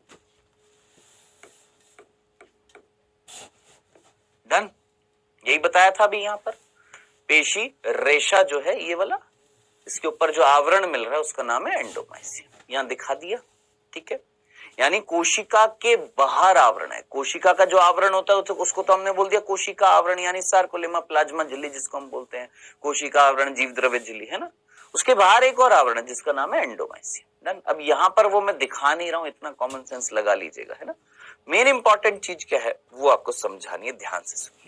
डन, यही बताया था अभी। यहां पर पेशी रेशा जो है ये वाला, इसके ऊपर जो आवरण मिल रहा है उसका नाम है एंडोमाइसियम। यहां दिखा दिया, ठीक है। यानी कोशिका के बाहर आवरण है। कोशिका का जो आवरण होता है उसको तो हमने बोल दिया कोशिका आवरण, यानी सार्कोलेमा, प्लाज्मा झिल्ली जिसको हम बोलते हैं, कोशिका आवरण, जीव द्रव्य झिल्ली, है ना। उसके बाहर एक और आवरण है जिसका नाम है एंडोमाइसियम। डन। अब यहां पर वो मैं दिखा नहीं रहा हूं, इतना कॉमन सेंस लगा लीजिएगा, है ना। मेन इंपॉर्टेंट चीज क्या है वो आपको समझानी है, ध्यान से सुनिए।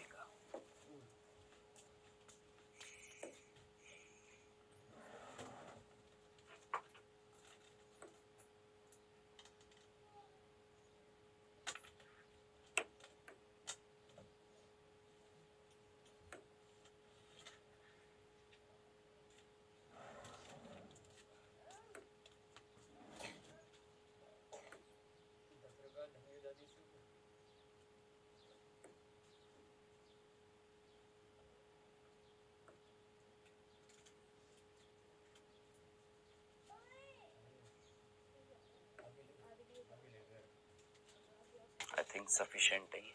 आई थिंक सफिशिएंट है ये।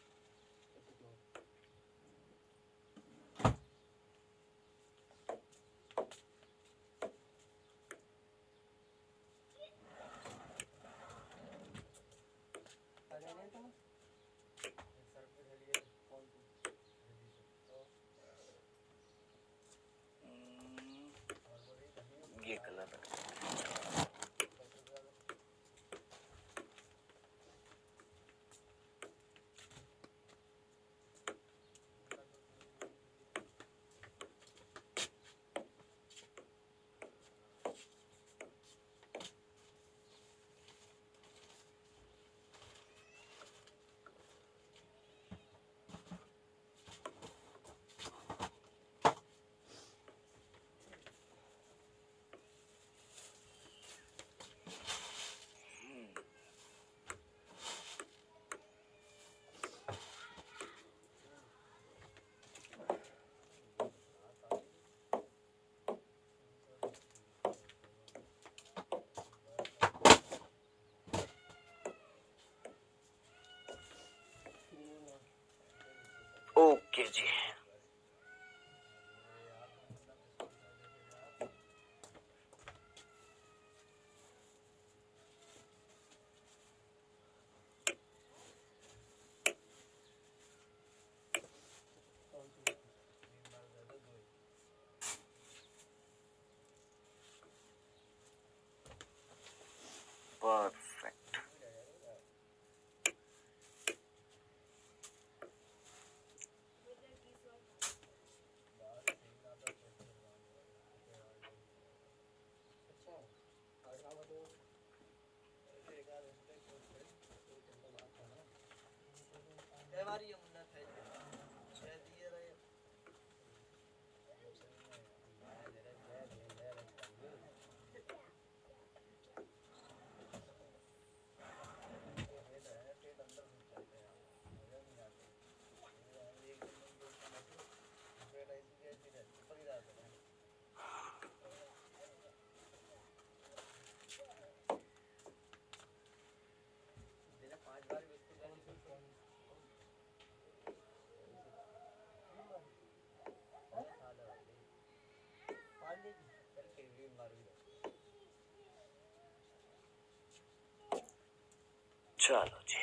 ये कलर जी। परफेक्ट। चलो जी।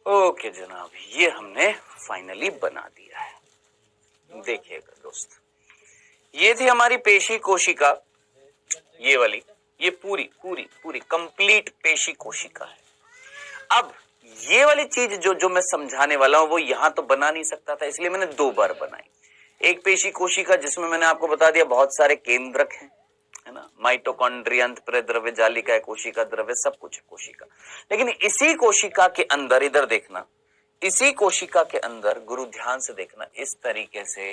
ओके जनाब, ये हमने फाइनली बना दिया है। देखिएगा दोस्त, ये थी हमारी पेशी कोशिका, ये वाली, ये पूरी पूरी पूरी कंप्लीट पेशी कोशिका है। अब ये वाली चीज जो जो मैं समझाने वाला हूं वो यहां तो बना नहीं सकता था, इसलिए मैंने दो बार बनाई। एक पेशी कोशिका जिसमें मैंने आपको बता दिया बहुत सारे केंद्रक हैं, है ना, माइटोकॉन्ड्रिया, प्रद्रव्य जालिका है, कोशिका द्रव्य, सब कुछ है कोशिका। लेकिन इसी कोशिका के अंदर, इधर देखना, इसी कोशिका के अंदर गुरु ध्यान से देखना, इस तरीके से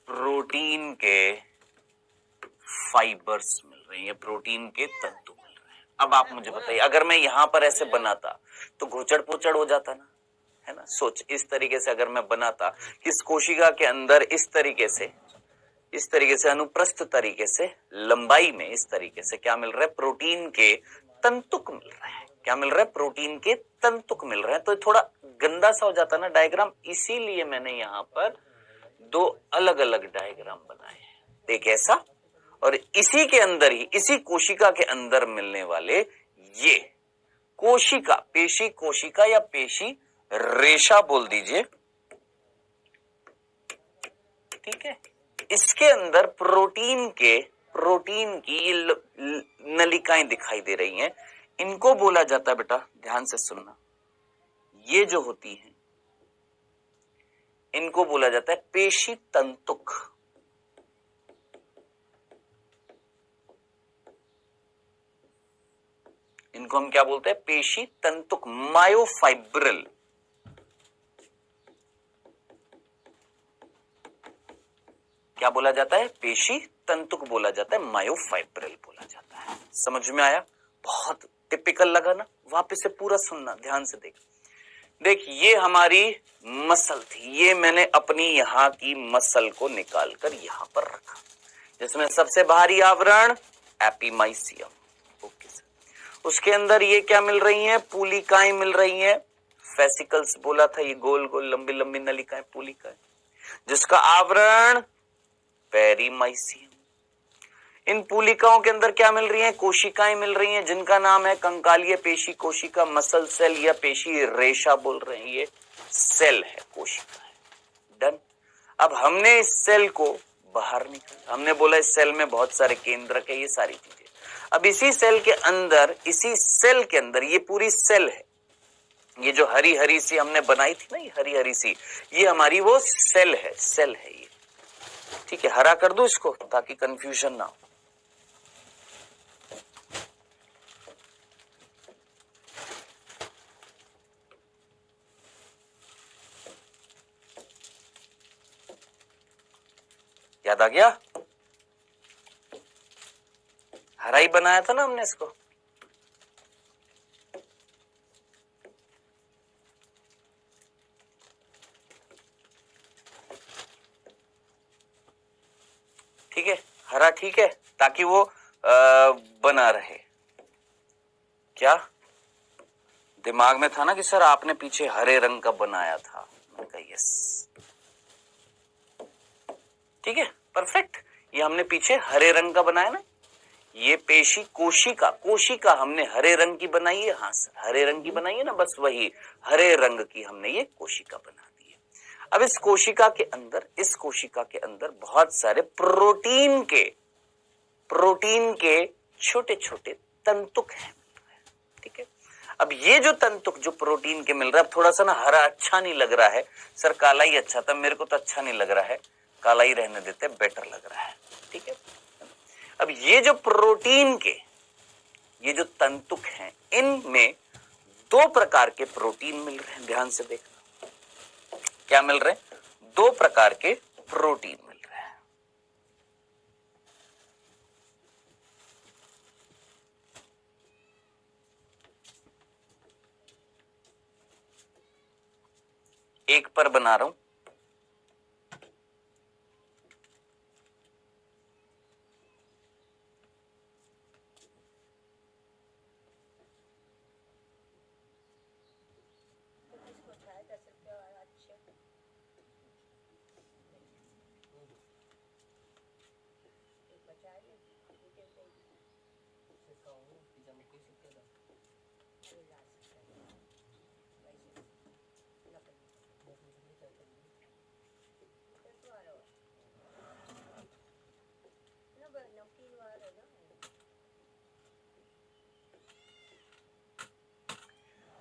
प्रोटीन के फाइबर्स मिल रहे हैं, प्रोटीन के तंतु मिल रहे हैं। अब आप मुझे बताइए, अगर मैं यहां पर ऐसे बनाता तो घोचड़ पोचड़ हो जाता ना, है ना। सोच, इस तरीके से अगर मैं बनाता, इस कोशिका के अंदर इस तरीके से अनुप्रस्थ तरीके से लंबाई में इस तरीके से क्या मिल रहा है, प्रोटीन के तंतुक मिल रहे हैं। क्या मिल रहा है, प्रोटीन के तंतुक मिल रहे हैं। तो थोड़ा गंदा सा हो जाता ना डायग्राम, इसीलिए मैंने यहाँ पर दो अलग अलग डायग्राम बनाए हैं, एक ऐसा और इसी के अंदर ही, इसी कोशिका के अंदर मिलने वाले ये कोशिका, पेशी कोशिका या पेशी रेशा बोल दीजिए, ठीक है। इसके अंदर प्रोटीन की नलिकाएं दिखाई दे रही हैं, इनको बोला जाता है, बेटा ध्यान से सुनना, ये जो होती हैं इनको बोला जाता है पेशी तंतुक। इनको हम क्या बोलते हैं, पेशी तंतुक, मायोफाइब्रिल। क्या बोला जाता है, पेशी तंतुक बोला जाता है, मायोफाइब्रिल बोला जाता है। समझ में आया, बहुत टिपिकल लगा ना। वापस से पूरा सुनना, ध्यान से देख, ये हमारी मसल थी, ये मैंने अपनी यहां की मसल को निकालकर यहां पर रखा, जिसमें सबसे भारी आवरण एपिमाइसियम। Okay sir. उसके अंदर ये क्या मिल रही हैं, पुलिकाएं मिल रही हैं, फेसिकल्स बोला था, ये गोल गोल लंबी लंबी नलिकाएं पुलिकाएं, जिसका आवरण पेरीमाइसियम। इन पुलिकाओं के अंदर क्या मिल रही हैं, कोशिकाएं मिल रही हैं, जिनका नाम है कंकालीय पेशी कोशिका, मसल सेल या पेशी रेशा बोल रहे हैं। ये सेल है, कोशिका है। डन। अब हमने इस सेल को बाहर निकाला, हमने बोला इस सेल में बहुत सारे केंद्रक है, ये सारी चीजें। अब इसी सेल के अंदर ये पूरी सेल है, ये जो हरी हरी सी हमने बनाई थी ना, ये हरी हरी सी, ये हमारी वो सेल है ये, ठीक है। हरा कर दो इसको ताकि कंफ्यूजन ना हो। याद आ गया, हरा ही बनाया था ना हमने इसको। ठीक है, हरा ठीक है, ताकि वो बना रहे। क्या दिमाग में था ना कि सर आपने पीछे हरे रंग का बनाया था, मैंने कहा यस, ठीक है, परफेक्ट। ये हमने पीछे हरे रंग का बनाया ना, ये पेशी कोशिका, कोशिका हमने हरे रंग की बनाई है। हाँ सर, हरे रंग की बनाई है ना, बस वही हरे रंग की हमने ये कोशिका बना दी है। अब इस कोशिका के अंदर, इस कोशिका के अंदर बहुत सारे प्रोटीन के छोटे छोटे तंतुक हैं, ठीक है। अब ये जो तंतुक जो प्रोटीन के मिल रहा है, थोड़ा सा ना हरा अच्छा नहीं लग रहा है सर, काला ही अच्छा था, मेरे को तो अच्छा नहीं लग रहा है, काला ही रहने देते, बेटर लग रहा है, ठीक है। अब ये जो प्रोटीन के ये जो तंतुक हैं, इनमें दो प्रकार के प्रोटीन मिल रहे हैं, ध्यान से देखना। क्या मिल रहे हैं? दो प्रकार के प्रोटीन मिल रहे हैं। एक पर बना रहा हूं,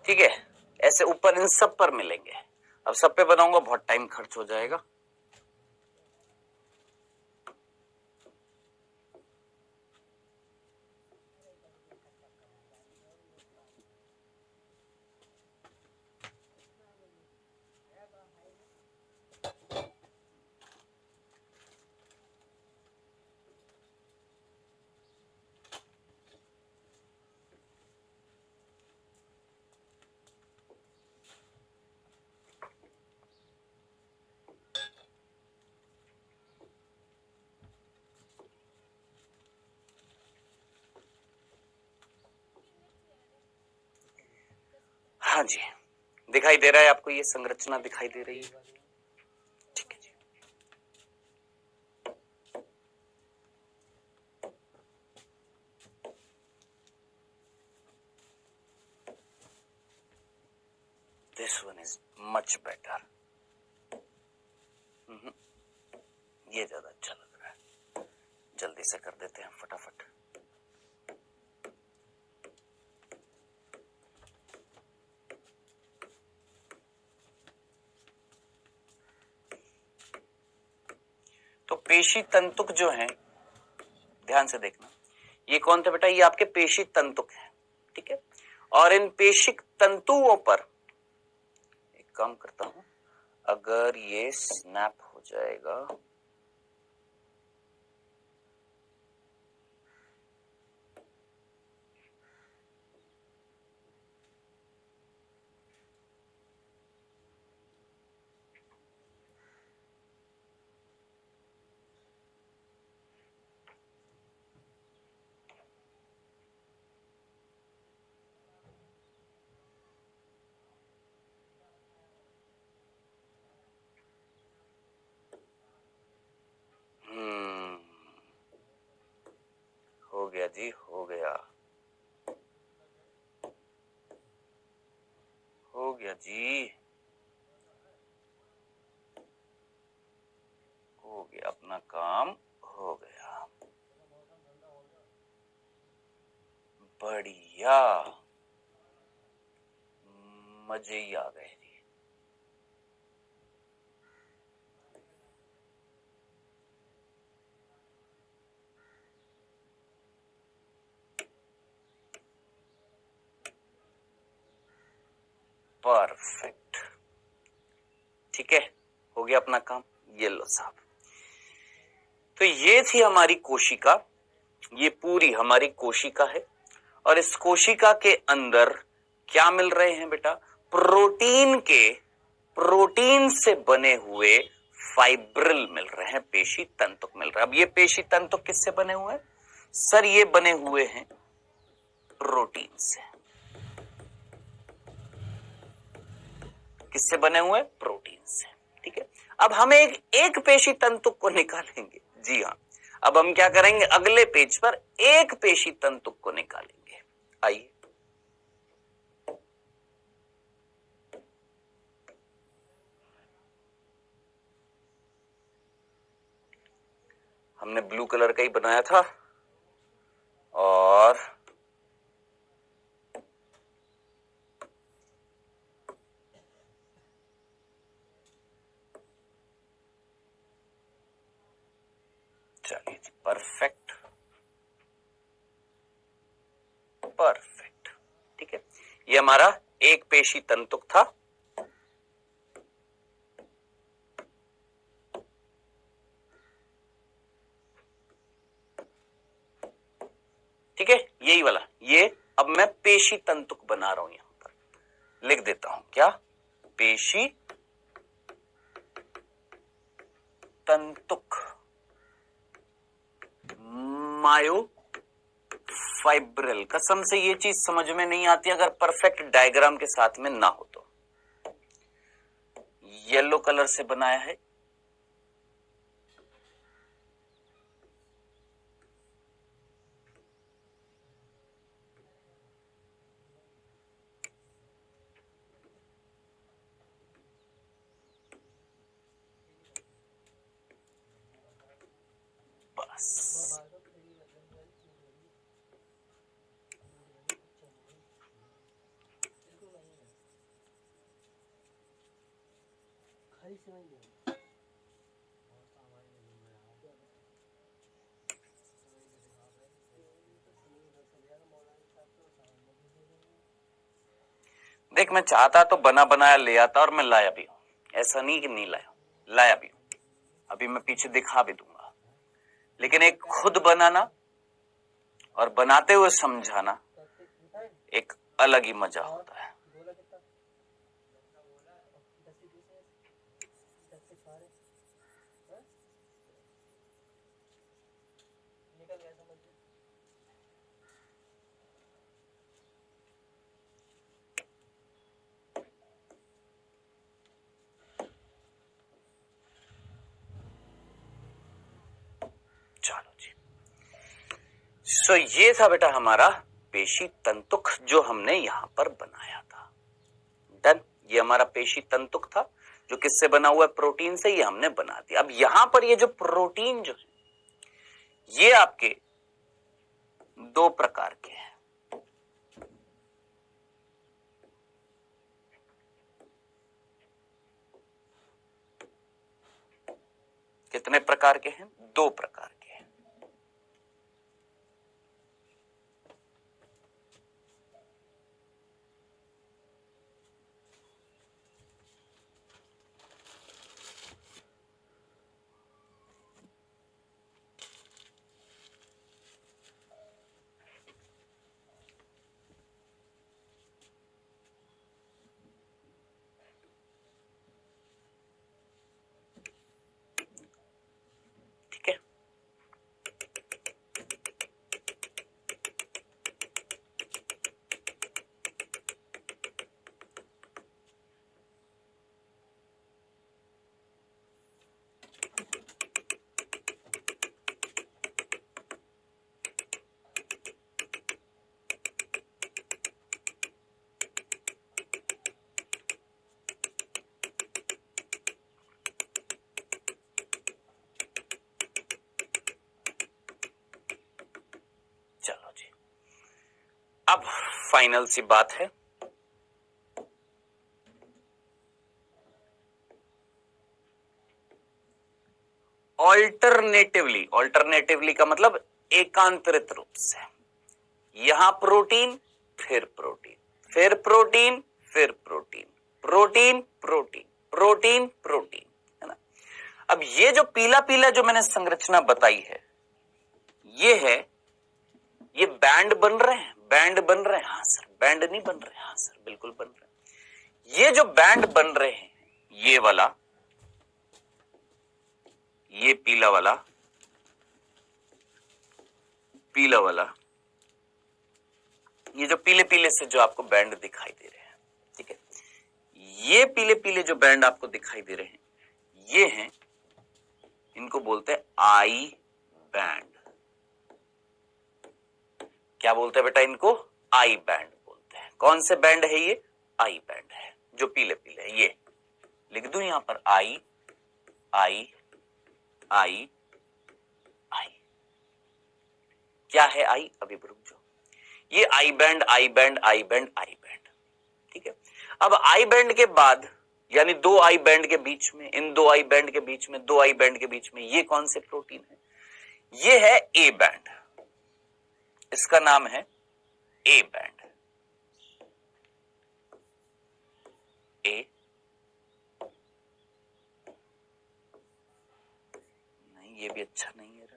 ठीक है। ऐसे ऊपर इन सब पर मिलेंगे। अब सब पे बनाऊंगा बहुत टाइम खर्च हो जाएगा। हाँ जी, दिखाई दे रहा है आपको, ये संरचना दिखाई दे रही है, ठीक है जी। This one is much better. ये ज्यादा अच्छा लग रहा है, जल्दी से कर देते हैं फटाफट। तो पेशी तंतुक जो हैं, ध्यान से देखना, ये कौन थे बेटा? ये आपके पेशी तंतुक हैं, ठीक है। और इन पेशिक तंतुओं पर एक काम करता हूं, अगर ये स्नैप हो जाएगा, हो गया जी, हो गया, हो गया जी, हो गया, अपना काम हो गया, बढ़िया, मजे ही आ गए जी। परफेक्ट, ठीक है, हो गया अपना काम। ये लो साहब, तो ये थी हमारी कोशिका, ये पूरी हमारी कोशिका है और इस कोशिका के अंदर क्या मिल रहे हैं बेटा? प्रोटीन से बने हुए फाइब्रिल मिल रहे हैं, पेशी तंतुक मिल रहे हैं। अब ये पेशी तंतुक किससे बने हुए हैं? सर ये बने हुए हैं प्रोटीन से। किससे बने हुए? प्रोटीन से। ठीक है, अब हम एक पेशी तंतुक को निकालेंगे। जी हाँ, अब हम क्या करेंगे? अगले पेज पर एक पेशी तंतुक को निकालेंगे। आइए, हमने ब्लू कलर का ही बनाया था और चलिए जी, परफेक्ट परफेक्ट। ठीक है, ये हमारा एक पेशी तंतुक था। ठीक है, यही वाला, ये अब मैं पेशी तंतुक बना रहा हूं, यहां पर लिख देता हूं क्या? पेशी तंतुक मायो फाइब्रिल। कसम से ये चीज समझ में नहीं आती अगर परफेक्ट डायग्राम के साथ में ना हो तो। येलो कलर से बनाया है, बस। देख, मैं चाहता तो बना बनाया ले आता और मैं लाया भी हूं, ऐसा नहीं कि नहीं लाया, लाया भी हूं। अभी मैं पीछे दिखा भी दूंगा, लेकिन एक खुद बनाना और बनाते हुए समझाना एक अलग ही मजा होता है। चलो जी, सो ये था बेटा हमारा पेशी तंतुक जो हमने यहां पर बनाया था। डन, ये हमारा पेशी तंतुक था जो किससे बना हुआ है? प्रोटीन से। ये हमने बना दिया। अब यहां पर ये जो प्रोटीन जो है ये आपके दो प्रकार के हैं। कितने प्रकार के हैं? दो प्रकार के हैं। ठीक है, चलो जी, अब फाइनल सी बात है। ऑल्टरनेटिवली का मतलब एकांतरित रूप से। यहां प्रोटीन, फिर प्रोटीन, फिर प्रोटीन, फिर protein, protein protein, protein protein, है ना? अब ये जो पीला पीला जो मैंने संरचना बताई है, ये है बैंड बन रहे हैं, बैंड बन रहे हैं? हाँ सर। बैंड नहीं बन रहे? हाँ सर बिल्कुल बन रहे हैं। ये जो बैंड बन रहे हैं, ये वाला, ये पीला वाला, पीला वाला, ये जो पीले पीले से जो आपको बैंड दिखाई दे रहे हैं, ठीक है, ये पीले पीले जो बैंड आपको दिखाई दे रहे हैं, ये हैं, इनको बोलते हैं आई बैंड। क्या बोलते हैं बेटा इनको? आई बैंड बोलते हैं। कौन से बैंड है ये? आई बैंड है, जो पीले पीले है। ये लिख दूं यहां पर, आई आई आई आई। क्या है आई? अभी रुक जाओ। ये I band, I band, I band, I band, ठीक है। अब आई बैंड के बाद, यानी दो आई बैंड के बीच में, इन दो आई बैंड के बीच में, दो आई बैंड के बीच में, ये कौन से प्रोटीन है? ये है ए बैंड। इसका नाम है ए बैंड। ए नहीं, ये भी अच्छा नहीं है रंग।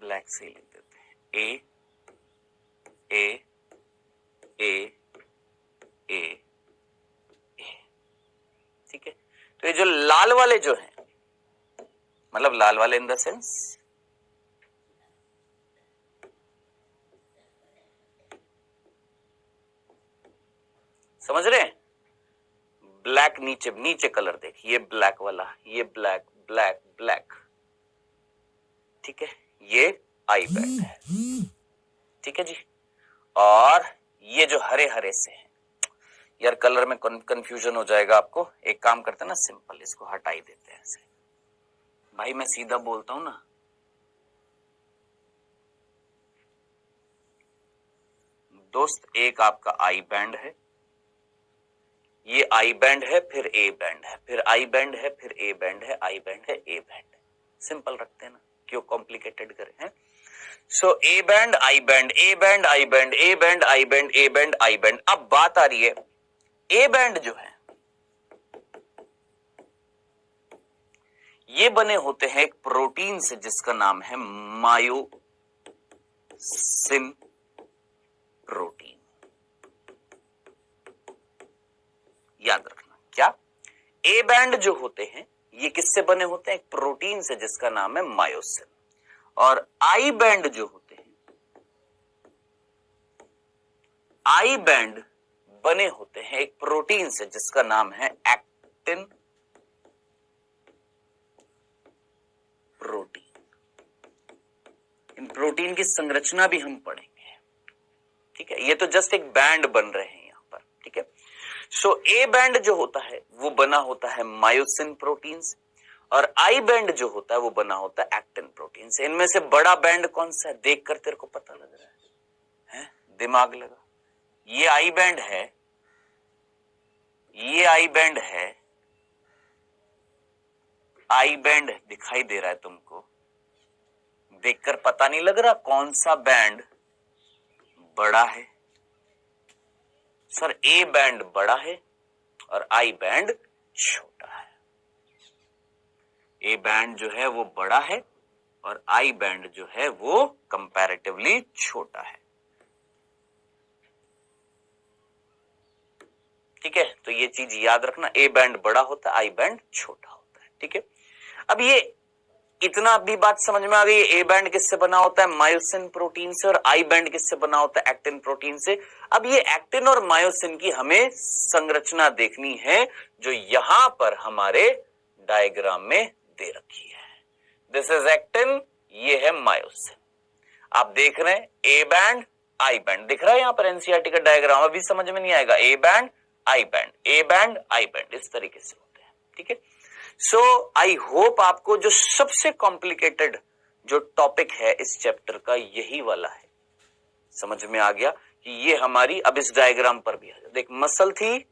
ब्लैक से लिख देते हैं। ए ए ए ए ए, ठीक है। तो ये जो लाल वाले जो हैं, मतलब लाल वाले इन द सेंस, समझ रहे हैं? ब्लैक नीचे, नीचे कलर देखिए, ये ब्लैक वाला, ये ब्लैक ब्लैक ब्लैक, ठीक है, ये आई बैंड है, ठीक है जी। और ये जो हरे हरे से हैं, यार कलर में कंफ्यूजन हो जाएगा आपको, एक काम करते हैं ना, सिंपल इसको हटा ही देते हैं ऐसे। भाई मैं सीधा बोलता हूं ना, दोस्त, एक आपका आई बैंड है, ये आई बैंड है, फिर ए बैंड है, फिर आई बैंड है, फिर ए बैंड है, आई बैंड है, ए बैंड है। सिंपल रखते हैं ना, क्यों कॉम्प्लिकेटेड करें हैं? So A band, I band, A band, I band, A band, I band, A band, I band. अब बात आ रही है, ए बैंड जो है ये बने होते हैं एक प्रोटीन से जिसका नाम है मायोसिन प्रोटीन। याद रखना, क्या? ए बैंड जो होते हैं ये किससे बने होते हैं? एक प्रोटीन से जिसका नाम है मायोसिन। और आई बैंड जो होते हैं, आई बैंड बने होते हैं एक प्रोटीन से जिसका नाम है एक्टिन प्रोटीन। इन प्रोटीन की संरचना भी हम पढ़ेंगे, ठीक है। ये तो जस्ट एक बैंड बन रहे हैं यहां पर, ठीक है। सो ए बैंड जो होता है वो बना होता है मायोसिन प्रोटीन से, और आई बैंड जो होता है वो बना होता है एक्टिन प्रोटीन से। इनमें से बड़ा बैंड कौन सा है? देखकर तेरे को पता लग रहा है? दिमाग लगा। ये आई बैंड है, ये आई बैंड है, आई बैंड दिखाई दे रहा है तुमको, देखकर पता नहीं लग रहा कौन सा बैंड बड़ा है? सर ए बैंड बड़ा है और आई बैंड छोटा है। ए बैंड जो है वो बड़ा है और आई बैंड जो है वो कंपैरेटिवली छोटा है, ठीक है। तो ये चीज याद रखना, ए बैंड बड़ा होता है, आई बैंड छोटा होता है, ठीक है। अब ये इतना भी बात समझ में आ गई, ए बैंड किससे बना होता है? मायोसिन प्रोटीन से, और आई बैंड किससे बना होता है? एक्टिन प्रोटीन से। अब ये एक्टिन और मायोसिन की हमें संरचना देखनी है जो यहां पर हमारे डायग्राम में दे रखी है। दिस इज एक्टिन, ये है मायोसिन। आप देख रहे हैं ए बैंड, आई बैंड दिख रहा है यहां पर एनसीईआरटी का डायग्राम। अभी समझ में नहीं आएगा, ए band, I band, A band, I band, इस तरीके से होते हैं, ठीक है। सो आई होप आपको जो सबसे कॉम्प्लिकेटेड जो टॉपिक है इस चैप्टर का यही वाला है, समझ में आ गया कि ये हमारी, अब इस डायग्राम पर भी आ जाए। देख मसल थी,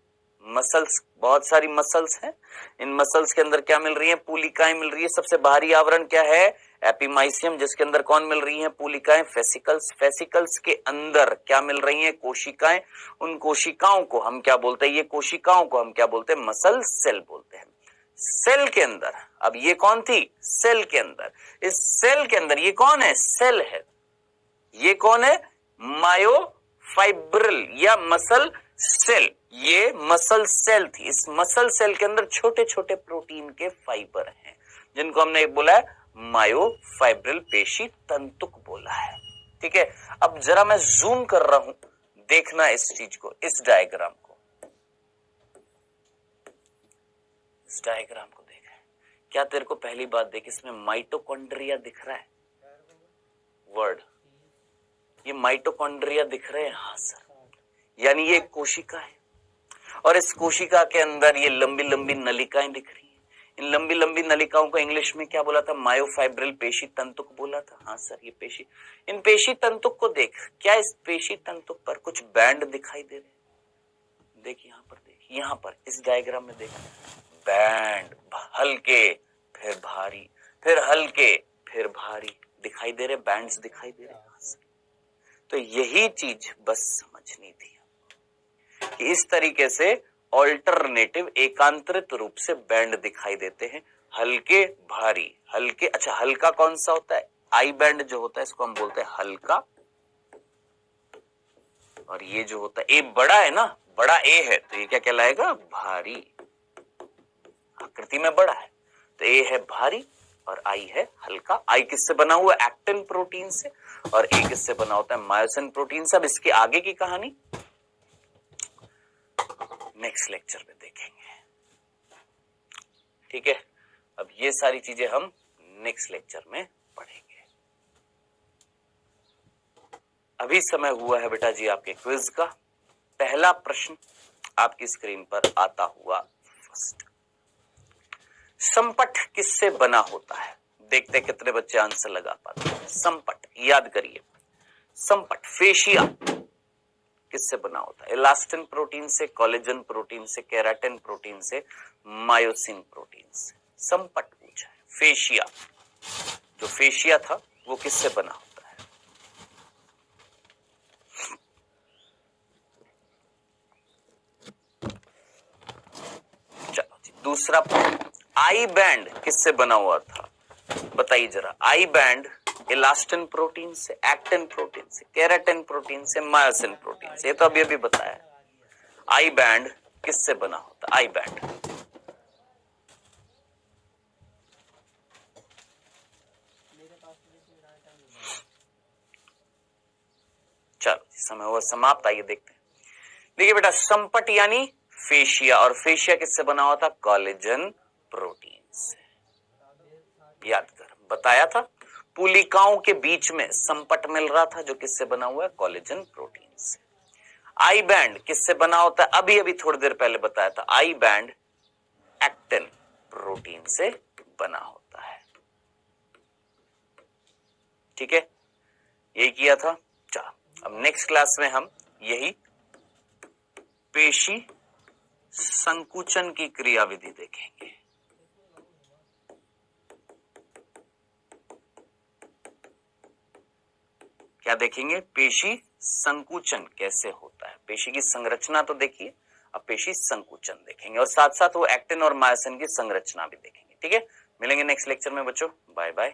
मसल्स, बहुत सारी मसल्स हैं। इन मसल्स के अंदर क्या मिल रही है? पूलिकाएं मिल रही है। सबसे बाहरी आवरण क्या है? एपिमाइसियम, जिसके अंदर कौन मिल रही है? पूलिकाएं। फेसिकल्स, फेसिकल्स के अंदर क्या मिल रही है? कोशिकाएं। उन कोशिकाओं को हम क्या बोलते हैं? ये कोशिकाओं को हम क्या बोलते हैं? मसल सेल बोलते हैं। सेल के अंदर अब ये कौन थी? सेल के अंदर। इस सेल के अंदर ये कौन है? सेल है। ये कौन है? मायोफाइब्रिल या मसल सेल। ये मसल सेल थी। इस मसल सेल के अंदर छोटे छोटे प्रोटीन के फाइबर हैं जिनको हमने बोला है मायोफाइब्रिल पेशी तंतुक बोला है। ठीक है, अब जरा मैं जूम कर रहा हूं, देखना इस चीज को, इस डायग्राम को, इस डायग्राम को देख। क्या तेरे को पहली बात देख, इसमें माइटोकॉन्ड्रिया दिख रहा है वर्ड, ये माइटोकॉन्ड्रिया दिख रहे हैं? हाँ सर, यानी ये कोशिका है और इस कोशिका के अंदर ये लंबी लंबी नलिकाएं दिख रही हैं। इन लंबी लंबी नलिकाओं को इंग्लिश में क्या बोला था? मायोफाइब्रिल पेशी तंतुक बोला था। हाँ सर, ये पेशी, इन पेशी तंतुक को देख, क्या इस पेशी तंतुक पर कुछ बैंड दिखाई दे रहे हैं? देख यहाँ पर, देख यहाँ पर इस डायग्राम में देख, बैंड हल्के फिर भारी, फिर हल्के फिर भारी दिखाई दे रहे, बैंड्स दिखाई दे रहे। तो यही चीज बस समझनी थी कि इस तरीके से ऑल्टरनेटिव एकांतरित रूप से बैंड दिखाई देते हैं, हल्के भारी। हल्के, अच्छा हल्का कौन सा होता है? आई बैंड जो होता है इसको हम बोलते हैं हल्का, और ये जो होता है ए बड़ा है ना, बड़ा ए है तो ये क्या कहलाएगा? भारी। आकृति में बड़ा है तो ए है भारी और आई है हल्का। आई किससे बना हुआ? एक्टिन प्रोटीन से, और ए किससे बना होता है? मायोसिन प्रोटीन से। अब इसके आगे की कहानी नेक्स्ट लेक्चर में देखेंगे। ठीक है, अब ये सारी चीजें हम नेक्स्ट लेक्चर में पढ़ेंगे। अभी समय हुआ है बेटा जी आपके क्विज का। पहला प्रश्न आपकी स्क्रीन पर आता हुआ फर्स्ट, संपट किससे बना होता है? देखते कितने बच्चे आंसर लगा पाते हैं। संपट याद करिए, संपट फेशिया किससे बना होता है? इलास्टिन प्रोटीन से, कोलेजन प्रोटीन से, केराटिन प्रोटीन से, मायोसिन प्रोटीन से। संपट पूछा है। फेशिया, जो फेशिया था वो किससे बना होता है? चलो जी, दूसरा आई बैंड किससे बना हुआ था? बताइए जरा। आई बैंड इलास्टिन प्रोटीन से, एक्टिन प्रोटीन से, केराटिन प्रोटीन से, मायोसिन प्रोटीन से। ये तो अभी अभी बताया। आई बैंड किससे बना होता है? आई बैंड चलो समय हुआ समाप्त। आइए देखते हैं। देखिए बेटा, संपट यानी फेशिया, और फेशिया किससे बना हुआ था? कोलेजन प्रोटीन से। याद कर, बताया था पुलिकाओं के बीच में संपट मिल रहा था जो किससे बना हुआ है? कोलेजन प्रोटीन से। आई बैंड किससे बना होता है? अभी अभी थोड़ी देर पहले बताया था। आई बैंड एक्टिन प्रोटीन से बना होता है। ठीक है, यही किया था। चलो अब नेक्स्ट क्लास में हम यही पेशी संकुचन की क्रियाविधि देखेंगे। क्या देखेंगे? पेशी संकुचन कैसे होता है। पेशी की संरचना तो देखिए, अब पेशी संकुचन देखेंगे और साथ साथ वो एक्टिन और मायोसिन की संरचना भी देखेंगे। ठीक है, मिलेंगे नेक्स्ट लेक्चर में बच्चों। Bye bye.